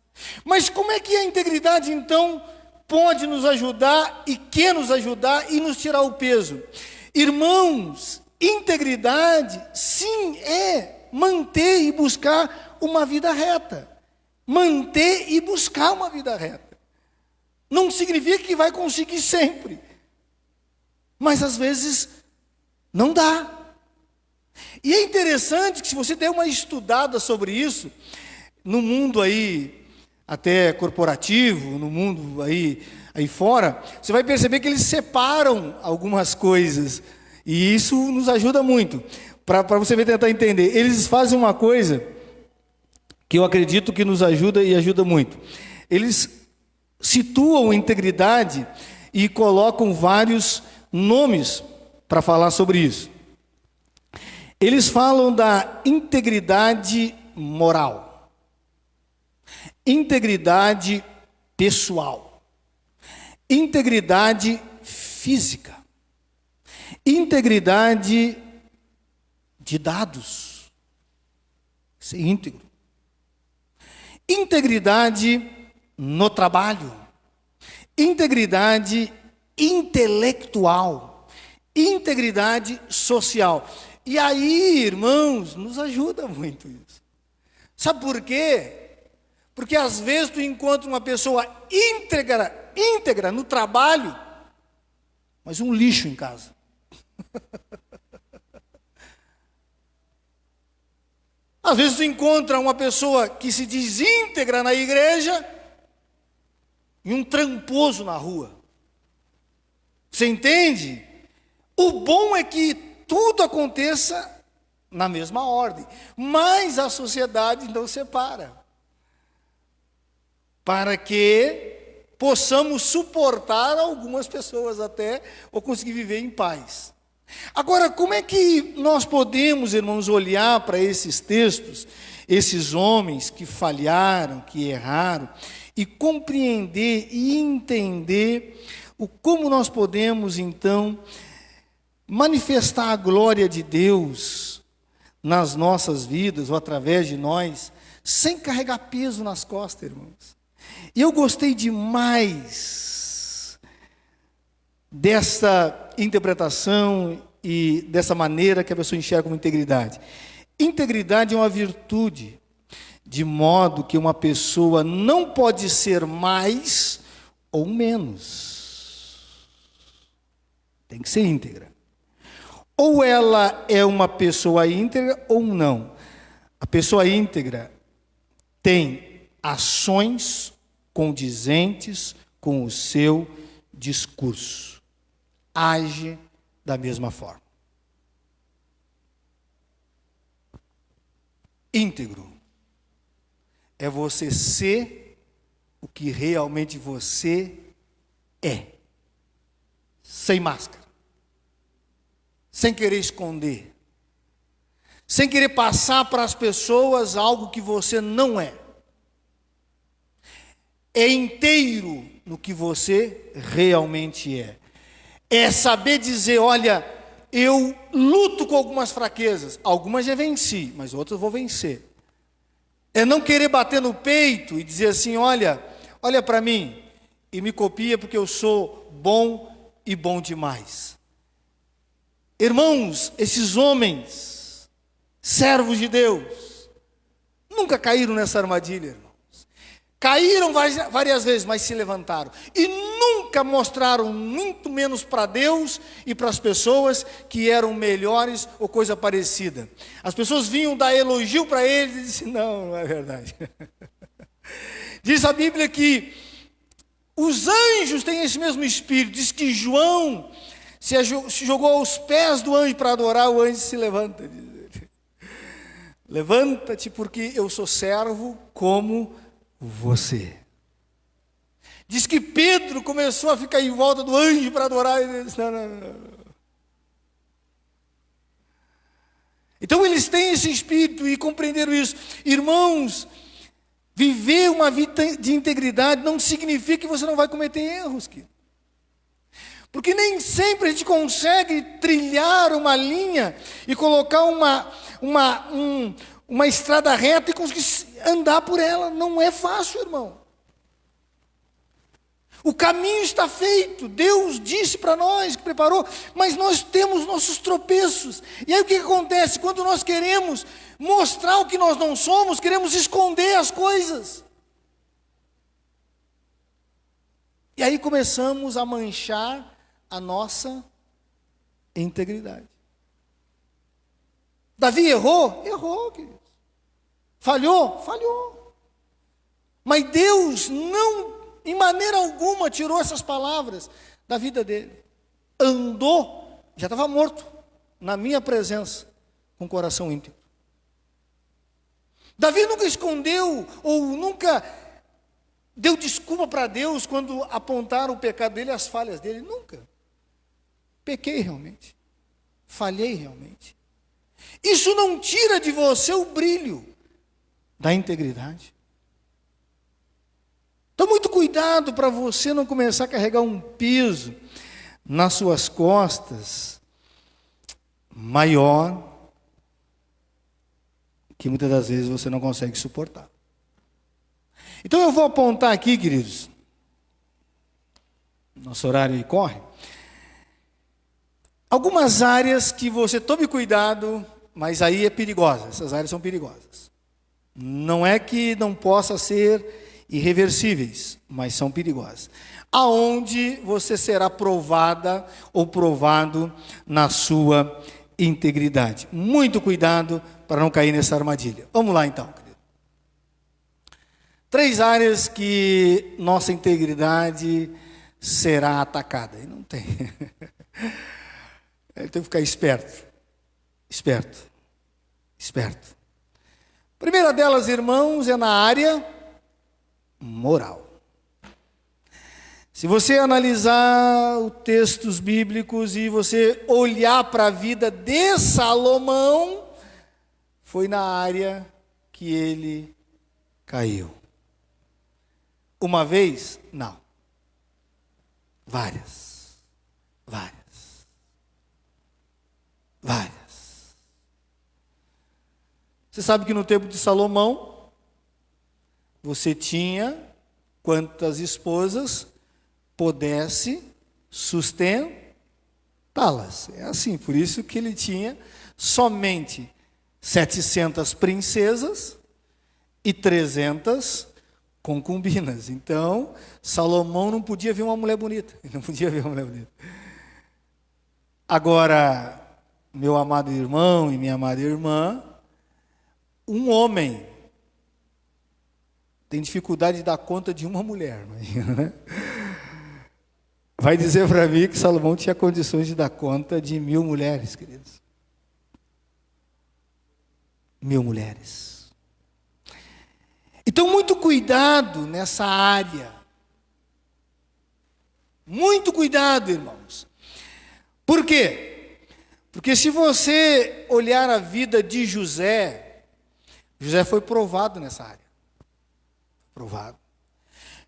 Mas como é que a integridade, então, pode nos ajudar e quer nos ajudar e nos tirar o peso? Irmãos, integridade, sim, é manter e buscar uma vida reta. Manter e buscar uma vida reta. Não significa que vai conseguir sempre. Mas às vezes não dá. E é interessante que se você der uma estudada sobre isso, no mundo aí, até corporativo, no mundo aí fora, você vai perceber que eles separam algumas coisas. E isso nos ajuda muito. Para você tentar entender. Eles fazem uma coisa que eu acredito que nos ajuda e ajuda muito. Eles situam integridade e colocam vários nomes para falar sobre isso. Eles falam da integridade moral, integridade pessoal, integridade física, integridade de dados, ser íntegro, integridade no trabalho, integridade intelectual, integridade social. E aí, irmãos, nos ajuda muito isso. Sabe por quê? Porque às vezes tu encontra uma pessoa íntegra no trabalho, mas um lixo em casa. Às vezes tu encontra uma pessoa que se diz íntegra na igreja e um tramposo na rua. Você entende? O bom é que tudo aconteça na mesma ordem, mas a sociedade não separa, para que possamos suportar algumas pessoas até, ou conseguir viver em paz. Agora, como é que nós podemos, irmãos, olhar para esses textos, esses homens que falharam, que erraram, e compreender e entender como nós podemos, então, manifestar a glória de Deus nas nossas vidas, ou através de nós, sem carregar peso nas costas, irmãos. E eu gostei demais dessa interpretação e dessa maneira que a pessoa enxerga como integridade. Integridade é uma virtude, de modo que uma pessoa não pode ser mais ou menos. Tem que ser íntegra. Ou ela é uma pessoa íntegra ou não. A pessoa íntegra tem ações condizentes com o seu discurso. Age da mesma forma. Íntegro é você ser o que realmente você é. Sem máscara. Sem querer esconder, sem querer passar para as pessoas algo que você não é. É inteiro no que você realmente é. É saber dizer, olha, eu luto com algumas fraquezas, algumas já venci, mas outras eu vou vencer. É não querer bater no peito e dizer assim, olha para mim e me copia porque eu sou bom e bom demais. Irmãos, esses homens, servos de Deus, nunca caíram nessa armadilha, irmãos. Caíram várias vezes, mas se levantaram. E nunca mostraram, muito menos para Deus e para as pessoas, que eram melhores ou coisa parecida. As pessoas vinham dar elogio para eles e diziam, não é verdade. Diz a Bíblia que os anjos têm esse mesmo espírito. Diz que João se jogou aos pés do anjo para adorar, o anjo se levanta. Levanta-te porque eu sou servo como você. Diz que Pedro começou a ficar em volta do anjo para adorar. E ele disse, não. Então eles têm esse espírito e compreenderam isso. Irmãos, viver uma vida de integridade não significa que você não vai cometer erros, querido. Porque nem sempre a gente consegue trilhar uma linha e colocar uma estrada reta e conseguir andar por ela. Não é fácil, irmão. O caminho está feito. Deus disse para nós que preparou, mas nós temos nossos tropeços. E aí o que acontece? Quando nós queremos mostrar o que nós não somos, queremos esconder as coisas. E aí começamos a manchar a nossa integridade. Davi errou? Errou, queridos. Falhou? Falhou. Mas Deus não, em maneira alguma, tirou essas palavras da vida dele. Andou, já estava morto, na minha presença, com o coração íntegro. Davi nunca escondeu, ou nunca deu desculpa para Deus quando apontaram o pecado dele, as falhas dele. Nunca. Pequei realmente. Falhei realmente. Isso não tira de você o brilho da integridade. Então, muito cuidado para você não começar a carregar um peso nas suas costas maior que muitas das vezes você não consegue suportar. Então eu vou apontar aqui, queridos, nosso horário aí corre, algumas áreas que você tome cuidado, mas aí é perigosa, essas áreas são perigosas. Não é que não possa ser irreversíveis, mas são perigosas. Aonde você será provada ou provado na sua integridade. Muito cuidado para não cair nessa armadilha. Vamos lá então, querido. 3 áreas que nossa integridade será atacada. E não tem. Tem que ficar esperto. Esperto. A primeira delas, irmãos, é na área moral. Se você analisar os textos bíblicos e você olhar para a vida de Salomão, foi na área que ele caiu. Uma vez? Não. Várias. Você sabe que no tempo de Salomão, você tinha quantas esposas pudesse sustentá-las. É assim, por isso que ele tinha somente 700 princesas e 300 concubinas. Então, Salomão não podia ver uma mulher bonita. Agora, meu amado irmão e minha amada irmã, um homem tem dificuldade de dar conta de uma mulher, imagina, né? Vai dizer para mim que Salomão tinha condições de dar conta de 1000 mulheres, queridos. 1000 mulheres. Então, muito cuidado nessa área. Muito cuidado, irmãos. Por quê? Porque se você olhar a vida de José, José foi provado nessa área. Provado.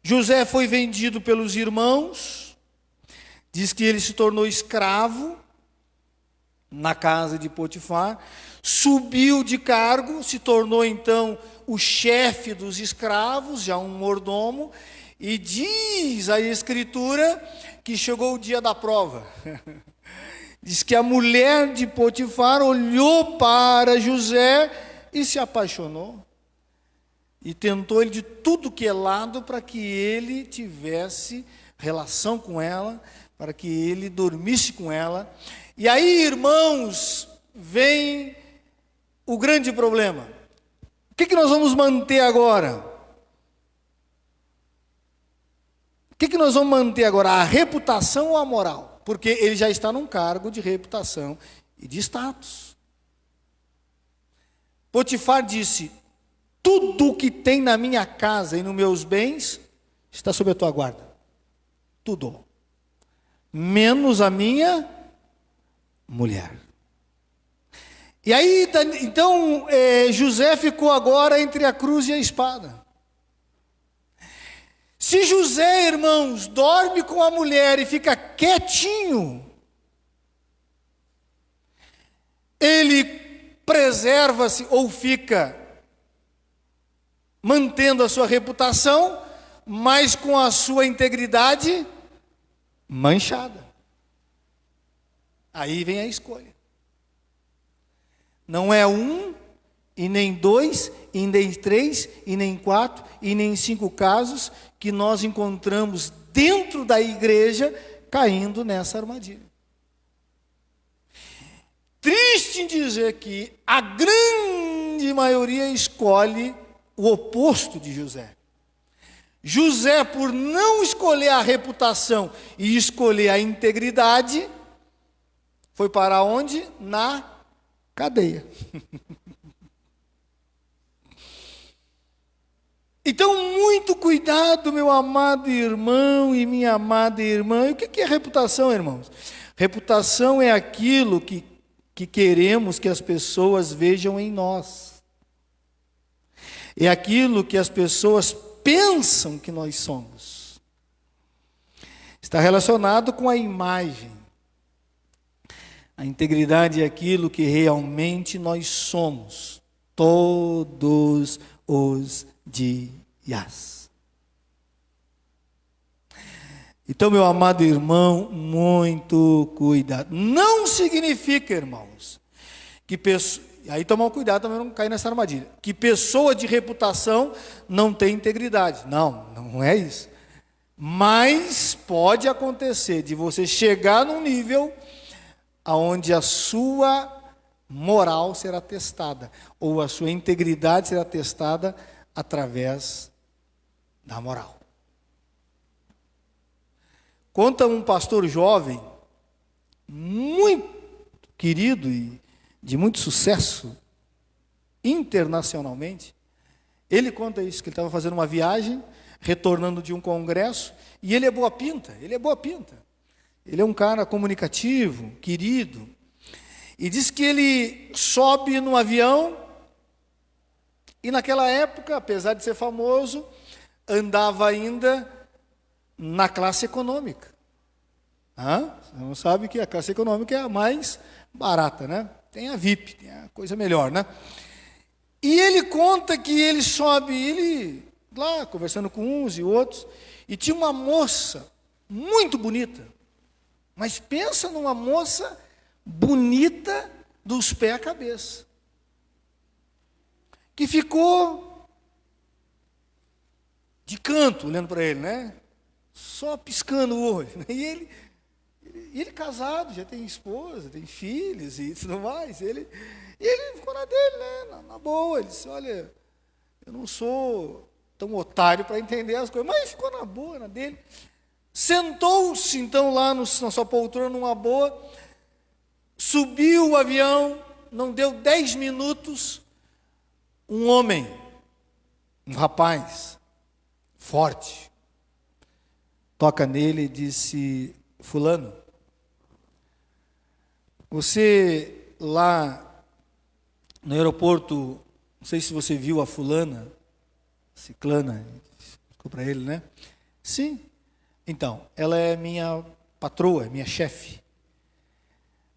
José foi vendido pelos irmãos, Diz que ele se tornou escravo na casa de Potifar, subiu de cargo, se tornou então o chefe dos escravos, já um mordomo, e diz a Escritura que chegou o dia da prova. Diz que a mulher de Potifar olhou para José e se apaixonou. E tentou ele de tudo que é lado para que ele tivesse relação com ela, para que ele dormisse com ela. E aí, irmãos, vem o grande problema. O que nós vamos manter agora? O que nós vamos manter agora? A reputação ou a moral? Porque ele já está num cargo de reputação e de status. Potifar disse: tudo o que tem na minha casa e nos meus bens está sob a tua guarda. Tudo. Menos a minha mulher. E aí, então, José ficou agora entre a cruz e a espada. Se José, irmãos, dorme com a mulher e fica quietinho, ele preserva-se ou fica mantendo a sua reputação, mas com a sua integridade manchada. Aí vem a escolha. Não é um, e nem dois, e nem três, e nem quatro, e nem 5 casos que nós encontramos dentro da igreja caindo nessa armadilha. Triste em dizer que a grande maioria escolhe o oposto de José. José, por não escolher a reputação e escolher a integridade, foi para onde? Na cadeia. Então, muito cuidado, meu amado irmão e minha amada irmã. E o que é reputação, irmãos? Reputação é aquilo que queremos que as pessoas vejam em nós. É aquilo que as pessoas pensam que nós somos. Está relacionado com a imagem. A integridade é aquilo que realmente nós somos, todos os dias. Então, meu amado irmão, muito cuidado. Não significa, irmãos, que pessoa, aí tomar cuidado também não cair nessa armadilha, que pessoa de reputação não tem integridade. Não, não é isso. Mas pode acontecer de você chegar num nível aonde a sua moral será testada, ou a sua integridade será testada através da moral. Conta um pastor jovem, muito querido e de muito sucesso internacionalmente. Ele conta isso, que ele estava fazendo uma viagem, retornando de um congresso, e ele é boa pinta, Ele é um cara comunicativo, querido. E diz que ele sobe no avião, e naquela época, apesar de ser famoso, andava ainda na classe econômica. Você não sabe que a classe econômica é a mais barata, né? Tem a VIP, tem a coisa melhor, né? E ele conta que ele sobe, ele lá conversando com uns e outros, e tinha uma moça muito bonita. Mas pensa numa moça bonita dos pés à cabeça, que ficou de canto olhando para ele, né? Só piscando o olho. E ele casado, já tem esposa, tem filhos e tudo mais. Ele ficou na dele, né? Na boa. Ele disse: olha, eu não sou tão otário para entender as coisas, mas ficou na boa, na dele. Sentou-se então lá na sua poltrona, numa boa, subiu o avião, não deu 10 minutos, um homem, um rapaz, forte, toca nele e disse: fulano, você lá no aeroporto, não sei se você viu a fulana, ciclana, ficou para ele, né? Sim. Então, ela é minha patroa, minha chefe.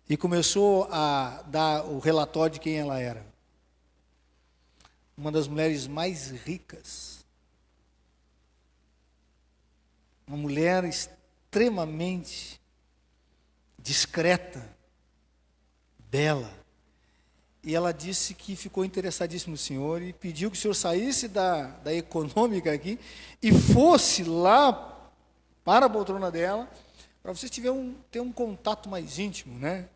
E começou a dar o relatório de quem ela era. Uma das mulheres mais ricas. Uma mulher extremamente discreta, bela. E ela disse que ficou interessadíssima no senhor e pediu que o senhor saísse da econômica aqui e fosse lá para a poltrona dela, para vocês ter um contato mais íntimo, né?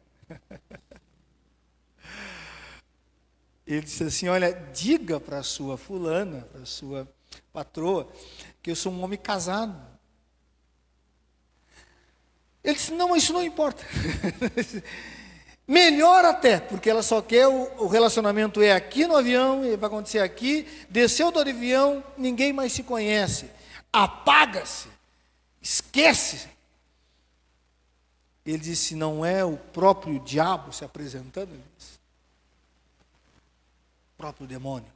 Ele disse assim, olha, diga para a sua fulana, para a sua patroa, que eu sou um homem casado. Ele disse, não, mas isso não importa. Melhor até, porque ela só quer o relacionamento é aqui no avião, vai acontecer aqui, desceu do avião, ninguém mais se conhece. Apaga-se, esquece. Ele disse, não é o próprio diabo se apresentando? Ele disse, o próprio demônio.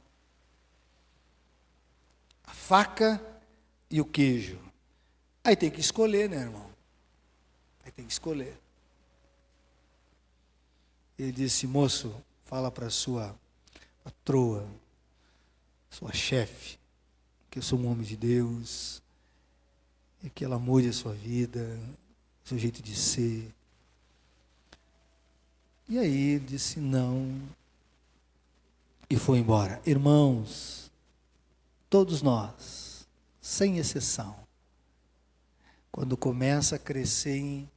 A faca e o queijo. Aí tem que escolher, né, irmão? Aí tem que escolher. Ele disse, moço, fala para a sua patroa, sua chefe, que eu sou um homem de Deus, e que ela mude a sua vida, seu jeito de ser. E aí ele disse não, e foi embora. Irmãos, todos nós, sem exceção, quando começa a crescer,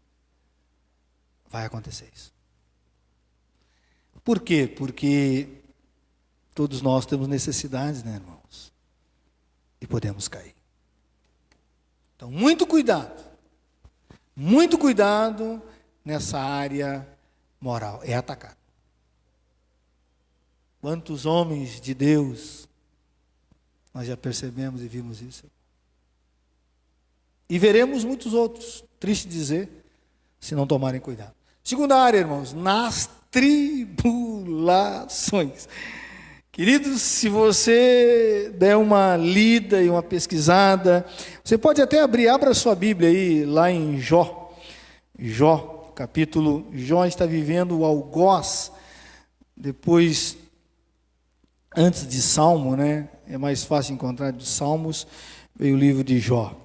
vai acontecer isso. Por quê? Porque todos nós temos necessidades, né, irmãos? E podemos cair. Então, muito cuidado nessa área moral. É atacar. Quantos homens de Deus nós já percebemos e vimos isso? E veremos muitos outros, triste dizer, se não tomarem cuidado. Segunda área, irmãos, nas tribulações. Queridos, se você der uma lida e uma pesquisada, você pode até abra a sua Bíblia aí, lá em Jó, capítulo, Jó está vivendo o algoz, depois, antes de Salmo, né, é mais fácil encontrar de Salmos, veio o livro de Jó.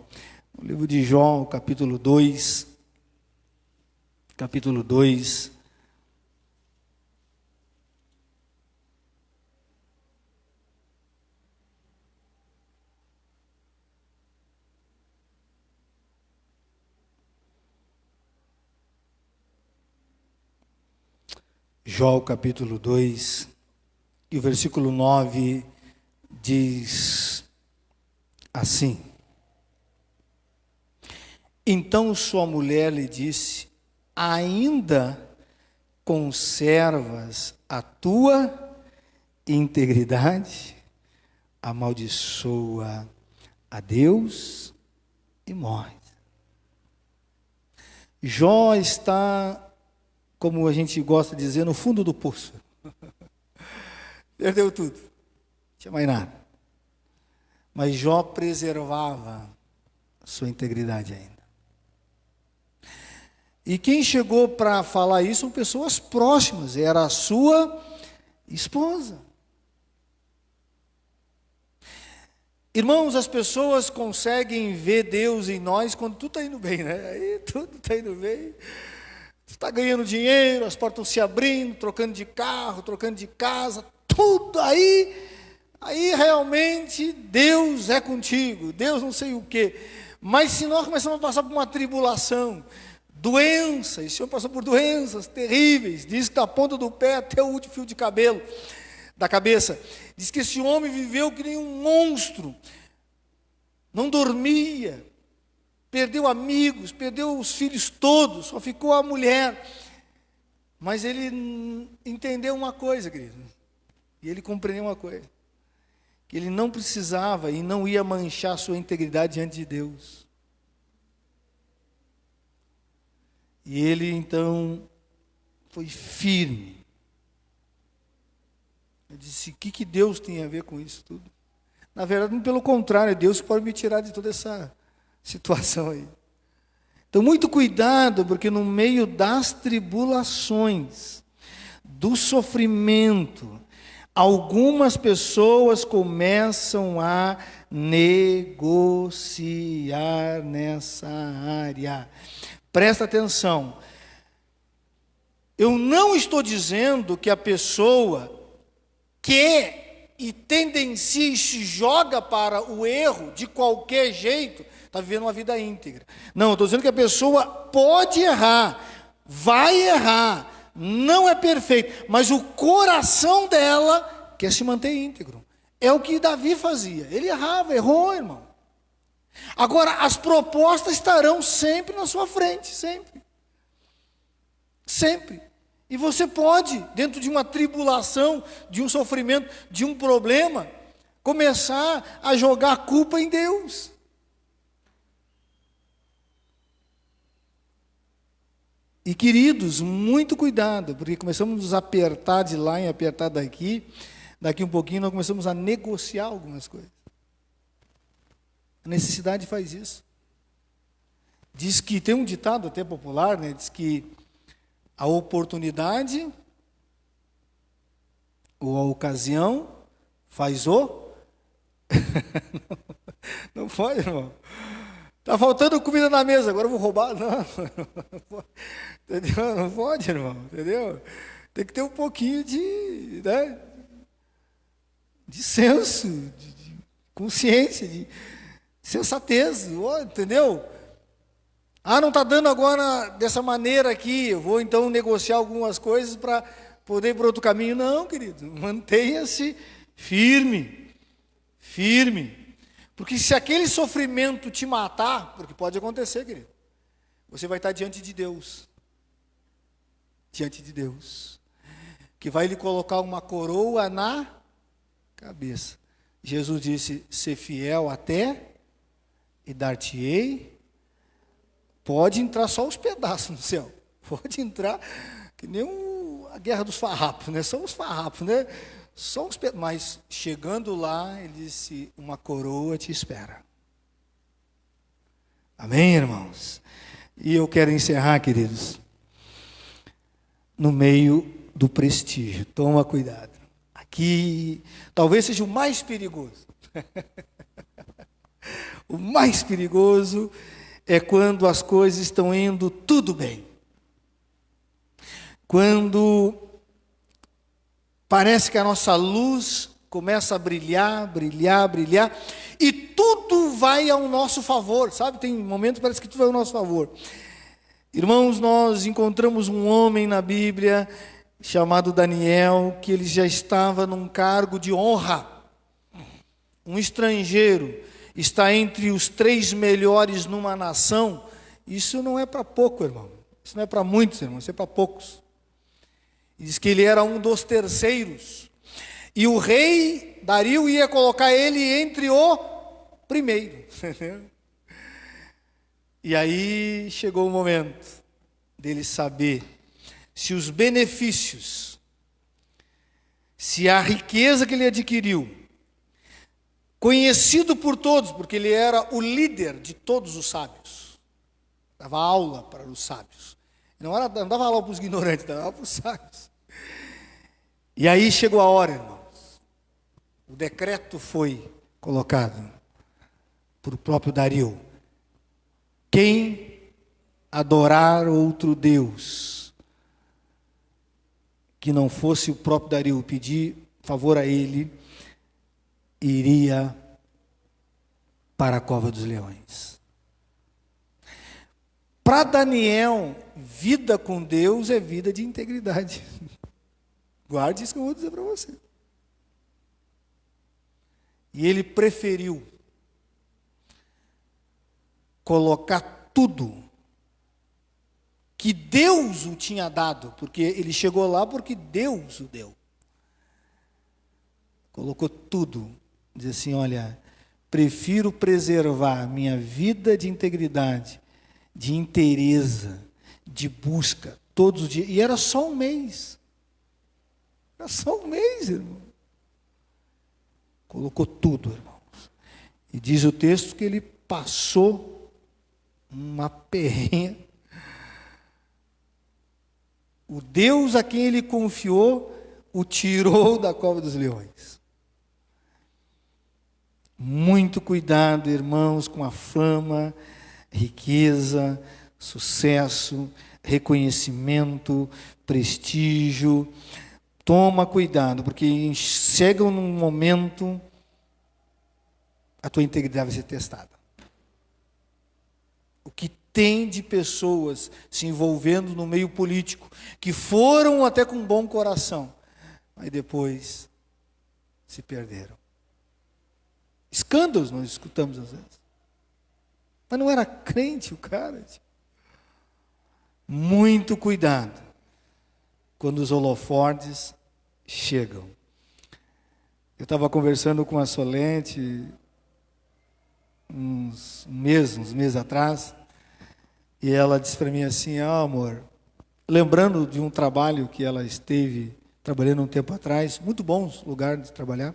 O livro de Jó, capítulo 2, Jó, capítulo 2, e o versículo 9 diz assim: então sua mulher lhe disse, ainda conservas a tua integridade? Amaldiçoa a Deus e morre. Jó está, como a gente gosta de dizer, no fundo do poço. Perdeu tudo. Não tinha mais nada. Mas Jó preservava a sua integridade ainda. E quem chegou para falar isso são pessoas próximas. Era a sua esposa. Irmãos, as pessoas conseguem ver Deus em nós quando tudo está indo bem, né? Aí tudo está indo bem. Você está ganhando dinheiro, as portas estão se abrindo, trocando de carro, trocando de casa, tudo aí realmente Deus é contigo, Deus não sei o quê. Mas se nós começamos a passar por uma tribulação, doença, e o Senhor passou por doenças terríveis, diz que da ponta do pé até o último fio de cabelo da cabeça, diz que esse homem viveu que nem um monstro, não dormia, perdeu amigos, perdeu os filhos todos, só ficou a mulher. Mas ele entendeu uma coisa, querido, e ele compreendeu uma coisa, que ele não precisava e não ia manchar sua integridade diante de Deus. E ele então foi firme. Eu disse, o que Deus tem a ver com isso tudo? Na verdade, pelo contrário, é Deus que pode me tirar de toda essa situação aí. Então, muito cuidado, porque no meio das tribulações, do sofrimento, algumas pessoas começam a negociar nessa área. Presta atenção. Eu não estou dizendo que a pessoa quer e tendencia e se joga para o erro de qualquer jeito, está vivendo uma vida íntegra. Não, eu estou dizendo que a pessoa pode errar, vai errar, não é perfeito, mas o coração dela quer se manter íntegro. É o que Davi fazia. Ele errava, errou, irmão. Agora, as propostas estarão sempre na sua frente, sempre. Sempre. E você pode, dentro de uma tribulação, de um sofrimento, de um problema, começar a jogar a culpa em Deus. E queridos, muito cuidado, porque começamos a nos apertar de lá e apertar daqui um pouquinho nós começamos a negociar algumas coisas. A necessidade faz isso. Diz que, tem um ditado até popular, né? Diz que a oportunidade ou a ocasião faz o... Não pode, irmão. Está faltando comida na mesa, agora eu vou roubar. Não pode. Entendeu? Não pode, irmão. Entendeu? Tem que ter um pouquinho de, né, de senso, de consciência, de sensatez. Entendeu? Não está dando agora dessa maneira aqui, eu vou então negociar algumas coisas para poder ir para outro caminho. Não, querido, mantenha-se firme, firme. Porque se aquele sofrimento te matar, porque pode acontecer, querido, você vai estar diante de Deus. Diante de Deus. Que vai lhe colocar uma coroa na cabeça. Jesus disse, ser fiel até e dar-te-ei. Pode entrar só os pedaços no céu. Pode entrar, que nem a guerra dos farrapos, né? Só os farrapos, né? Só uns pedaços. Mas chegando lá, ele disse, uma coroa te espera. Amém, irmãos? E eu quero encerrar, queridos, no meio do prestígio. Toma cuidado. Aqui, talvez seja o mais perigoso. O mais perigoso é quando as coisas estão indo tudo bem. Quando parece que a nossa luz começa a brilhar, brilhar, brilhar, e tudo vai ao nosso favor, sabe? Tem momentos que parece que tudo vai ao nosso favor. Irmãos, nós encontramos um homem na Bíblia, chamado Daniel, que ele já estava num cargo de honra. Um estrangeiro está entre os 3 melhores numa nação. Isso não é para pouco, irmão. Isso não é para muitos, irmão. Isso é para poucos. Diz que ele era um dos terceiros. E o rei Dario ia colocar ele entre o primeiro. E aí chegou o momento dele saber se os benefícios, se a riqueza que ele adquiriu, conhecido por todos, porque ele era o líder de todos os sábios, dava aula para os sábios. Não dava aula para os ignorantes, dava aula para os sábios. E aí chegou a hora, irmãos. O decreto foi colocado por o próprio Dario. Quem adorar outro Deus, que não fosse o próprio Dario pedir favor a ele, iria para a cova dos leões. Para Daniel, vida com Deus é vida de integridade. Guarde isso que eu vou dizer para você. E ele preferiu colocar tudo que Deus o tinha dado, porque ele chegou lá porque Deus o deu. Colocou tudo. Diz assim, olha, prefiro preservar minha vida de integridade, de inteireza, de busca, todos os dias. E era só um mês. Era só um mês, irmão. Colocou tudo, irmãos. E diz o texto que ele passou uma perrenha. O Deus a quem ele confiou o tirou da cova dos leões. Muito cuidado, irmãos, com a fama, riqueza, sucesso, reconhecimento, prestígio. Toma cuidado, porque chega num momento, a tua integridade vai ser testada. O que tem de pessoas se envolvendo no meio político, que foram até com bom coração, mas depois se perderam. Escândalos nós escutamos às vezes. Mas não era crente o cara. Muito cuidado quando os holofotes chegam. Eu estava conversando com a Solente uns meses atrás, e ela disse para mim assim: amor, lembrando de um trabalho que ela esteve trabalhando um tempo atrás, muito bons lugares de trabalhar,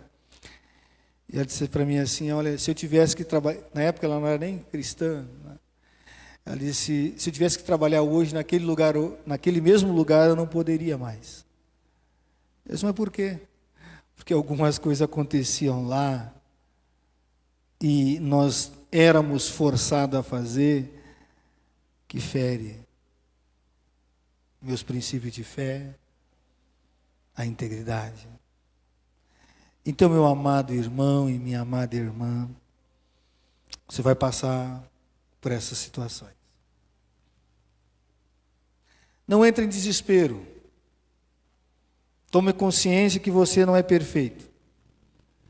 e ela disse para mim assim: olha, se eu tivesse que trabalhar, na época ela não era nem cristã, né? Ela disse: se eu tivesse que trabalhar hoje naquele lugar, naquele mesmo lugar, eu não poderia mais. Eu disse: mas por quê? Porque algumas coisas aconteciam lá e nós éramos forçados a fazer, que fere meus princípios de fé, a integridade. Então, meu amado irmão e minha amada irmã, você vai passar por essas situações. Não entre em desespero. Tome consciência que você não é perfeito,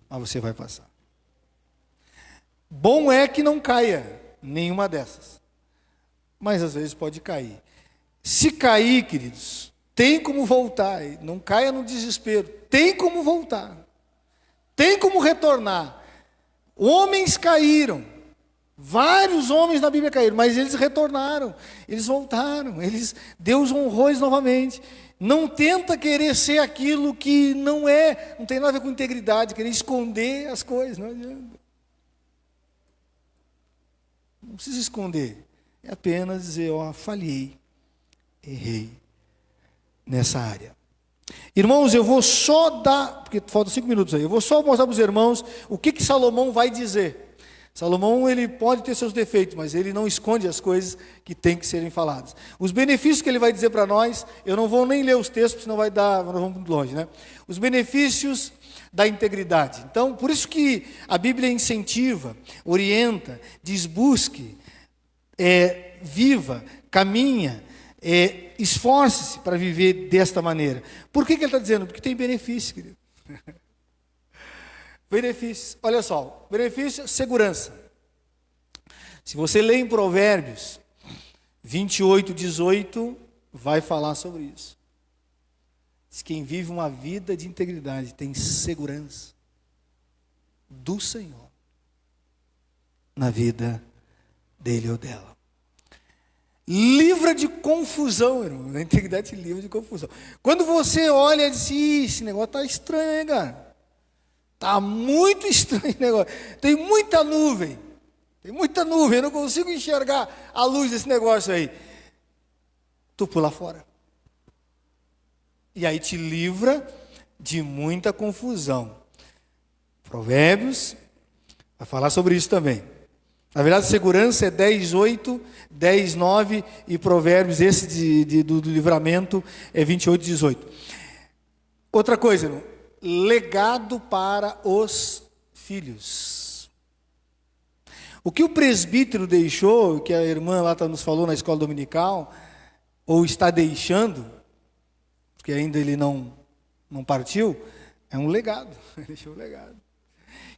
mas você vai passar. Bom é que não caia nenhuma dessas, mas às vezes pode cair. Se cair, queridos, tem como voltar. Não caia no desespero. Tem como voltar. Tem como retornar. Homens caíram. Vários homens na Bíblia caíram, mas eles retornaram. Eles voltaram. Deus honrou eles novamente. Não tenta querer ser aquilo que não é. Não tem nada a ver com integridade. Querer esconder as coisas. Não adianta. Não precisa esconder. É apenas dizer: ó, falhei. Errei nessa área. Irmãos, eu vou só dar, porque faltam 5 minutos aí, eu vou só mostrar para os irmãos o que Salomão vai dizer. Salomão, ele pode ter seus defeitos, mas ele não esconde as coisas que têm que serem faladas. Os benefícios que ele vai dizer para nós, eu não vou nem ler os textos, senão nós vamos muito longe, né? Os benefícios da integridade. Então, por isso que a Bíblia incentiva, orienta, diz: busque, viva, caminha, esforce-se para viver desta maneira. Por que ele está dizendo? Porque tem benefício, querido. Benefícios, olha só, benefício, segurança. Se você lê em Provérbios 28, 18, vai falar sobre isso. Diz: quem vive uma vida de integridade tem segurança do Senhor na vida dele ou dela. Livra de confusão, irmão. A integridade te livra de confusão. Quando você olha e diz: esse negócio está estranho, hein, cara? Está muito estranho esse negócio. Tem muita nuvem. Eu não consigo enxergar a luz desse negócio aí. Tu pula fora. E aí te livra de muita confusão. Provérbios vai falar sobre isso também. Na verdade, segurança é 10:8, 10:9 e Provérbios, esse do livramento, é 28, 18. Outra coisa, irmão, legado para os filhos. O que o presbítero deixou, que a irmã lá nos falou na escola dominical, ou está deixando, porque ainda ele não partiu, é um legado. Ele deixou um legado.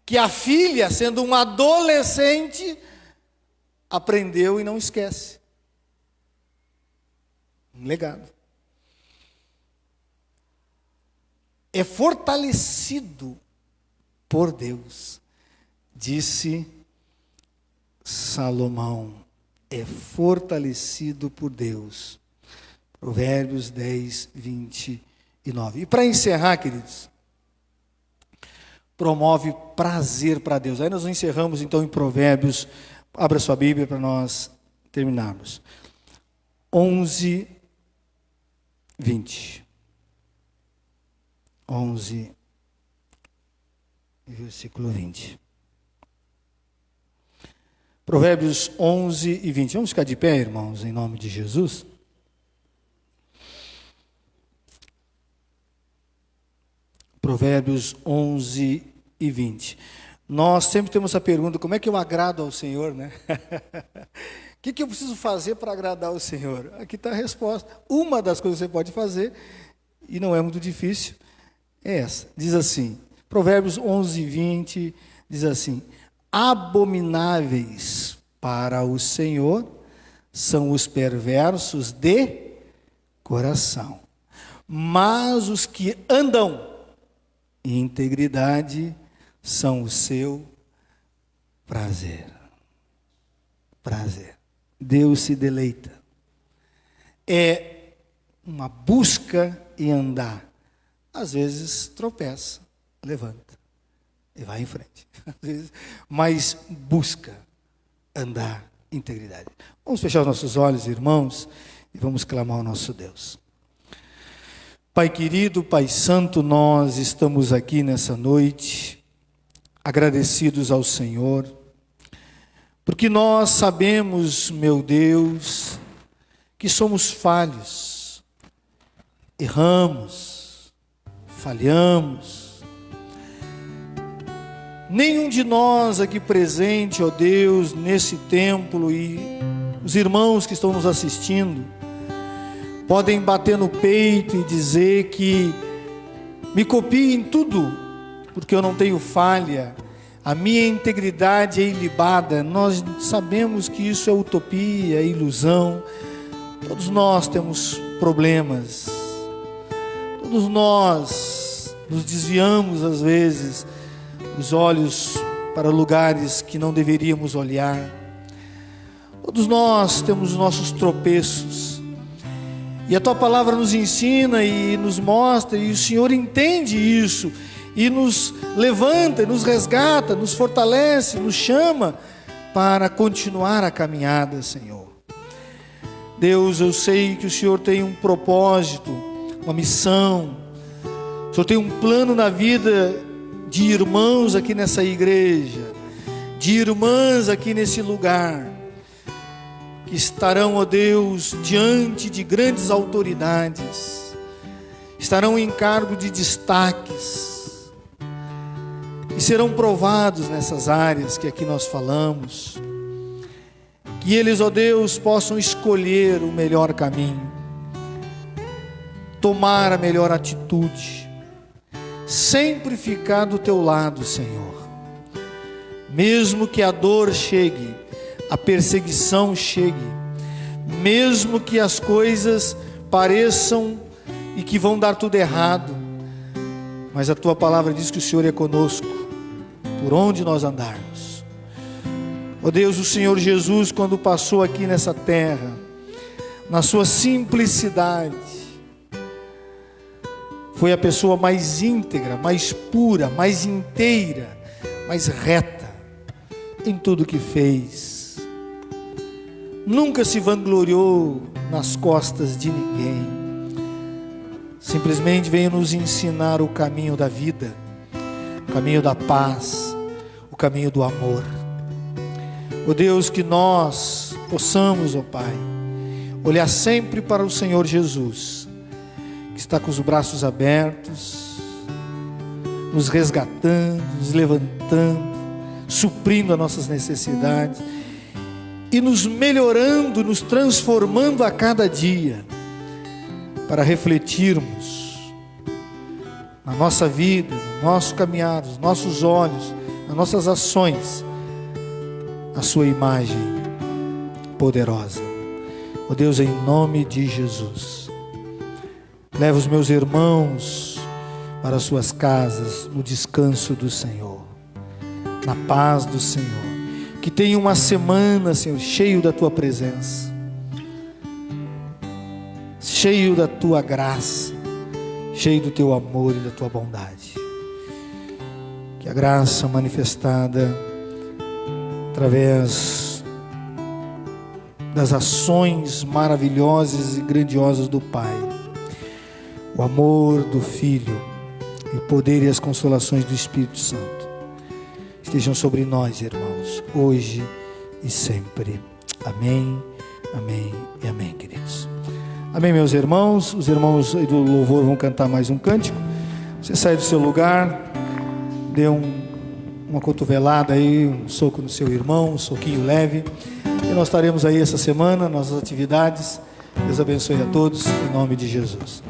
Que a filha, sendo uma adolescente, aprendeu e não esquece. Um legado. É fortalecido por Deus, disse Salomão. É fortalecido por Deus. Provérbios 10, 29. E para encerrar, queridos, promove prazer para Deus. Aí nós encerramos então em Provérbios. Abra sua Bíblia para nós terminarmos. 11, 20. 11, versículo 20. Provérbios 11 e 20. Vamos ficar de pé, irmãos, em nome de Jesus. Provérbios 11 e 20. Nós sempre temos a pergunta, como é que eu agrado ao Senhor, né? O que eu preciso fazer para agradar ao Senhor? Aqui está a resposta. Uma das coisas que você pode fazer, e não é muito difícil, é essa. Diz assim, Provérbios 11 e 20, diz assim: abomináveis para o Senhor são os perversos de coração, mas os que andam em integridade são o seu prazer. Prazer. Deus se deleita. É uma busca em andar. Às vezes tropeça, levanta e vai em frente. Às vezes, mas busca andar em integridade. Vamos fechar os nossos olhos, irmãos, e vamos clamar ao nosso Deus. Pai querido, Pai santo, nós estamos aqui nessa noite, agradecidos ao Senhor, porque nós sabemos, meu Deus, que somos falhos, erramos, falhamos. Nenhum de nós aqui presente, ó Deus, nesse templo, e os irmãos que estão nos assistindo, podem bater no peito e dizer que me copiem em tudo, porque eu não tenho falha, a minha integridade é ilibada. Nós sabemos que isso é utopia, é ilusão. Todos nós temos problemas, todos nós nos desviamos às vezes os olhos para lugares que não deveríamos olhar. Todos nós temos nossos tropeços. E a Tua Palavra nos ensina e nos mostra, e o Senhor entende isso, e nos levanta, nos resgata, nos fortalece, nos chama para continuar a caminhada, Senhor. Deus, eu sei que o Senhor tem um propósito, uma missão, o Senhor tem um plano na vida de irmãos aqui nessa igreja, de irmãs aqui nesse lugar, que estarão, ó Deus, diante de grandes autoridades, estarão em cargo de destaques, e serão provados nessas áreas que aqui nós falamos, que eles, ó Deus, possam escolher o melhor caminho, tomar a melhor atitude, sempre ficar do Teu lado, Senhor, mesmo que a dor chegue, a perseguição chegue, mesmo que as coisas pareçam e que vão dar tudo errado, mas a Tua Palavra diz que o Senhor é conosco, por onde nós andarmos. Ó Deus, o Senhor Jesus, quando passou aqui nessa terra, na sua simplicidade, foi a pessoa mais íntegra, mais pura, mais inteira, mais reta em tudo que fez. Nunca se vangloriou nas costas de ninguém. Simplesmente veio nos ensinar o caminho da vida, o caminho da paz, o caminho do amor. Ó Deus, que nós possamos, ó Pai, olhar sempre para o Senhor Jesus, que está com os braços abertos, nos resgatando, nos levantando, suprindo as nossas necessidades e nos melhorando, nos transformando a cada dia, para refletirmos na nossa vida, no nosso caminhar, nos nossos olhos, nas nossas ações, a Sua imagem poderosa. Ó Deus, em nome de Jesus, leva os meus irmãos para as suas casas, no descanso do Senhor, na paz do Senhor. Que tenha uma semana, Senhor, cheio da Tua presença, cheio da Tua graça, cheio do Teu amor e da Tua bondade. Que a graça manifestada através das ações maravilhosas e grandiosas do Pai, o amor do Filho e o poder e as consolações do Espírito Santo estejam sobre nós, irmãos, hoje e sempre. Amém, amém e amém, queridos. Amém, meus irmãos. Os irmãos do louvor vão cantar mais um cântico. Você sai do seu lugar, dê uma cotovelada aí, um soco no seu irmão, um soquinho leve. E nós estaremos aí essa semana, nossas atividades. Deus abençoe a todos, em nome de Jesus.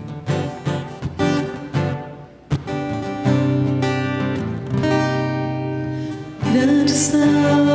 Grandes são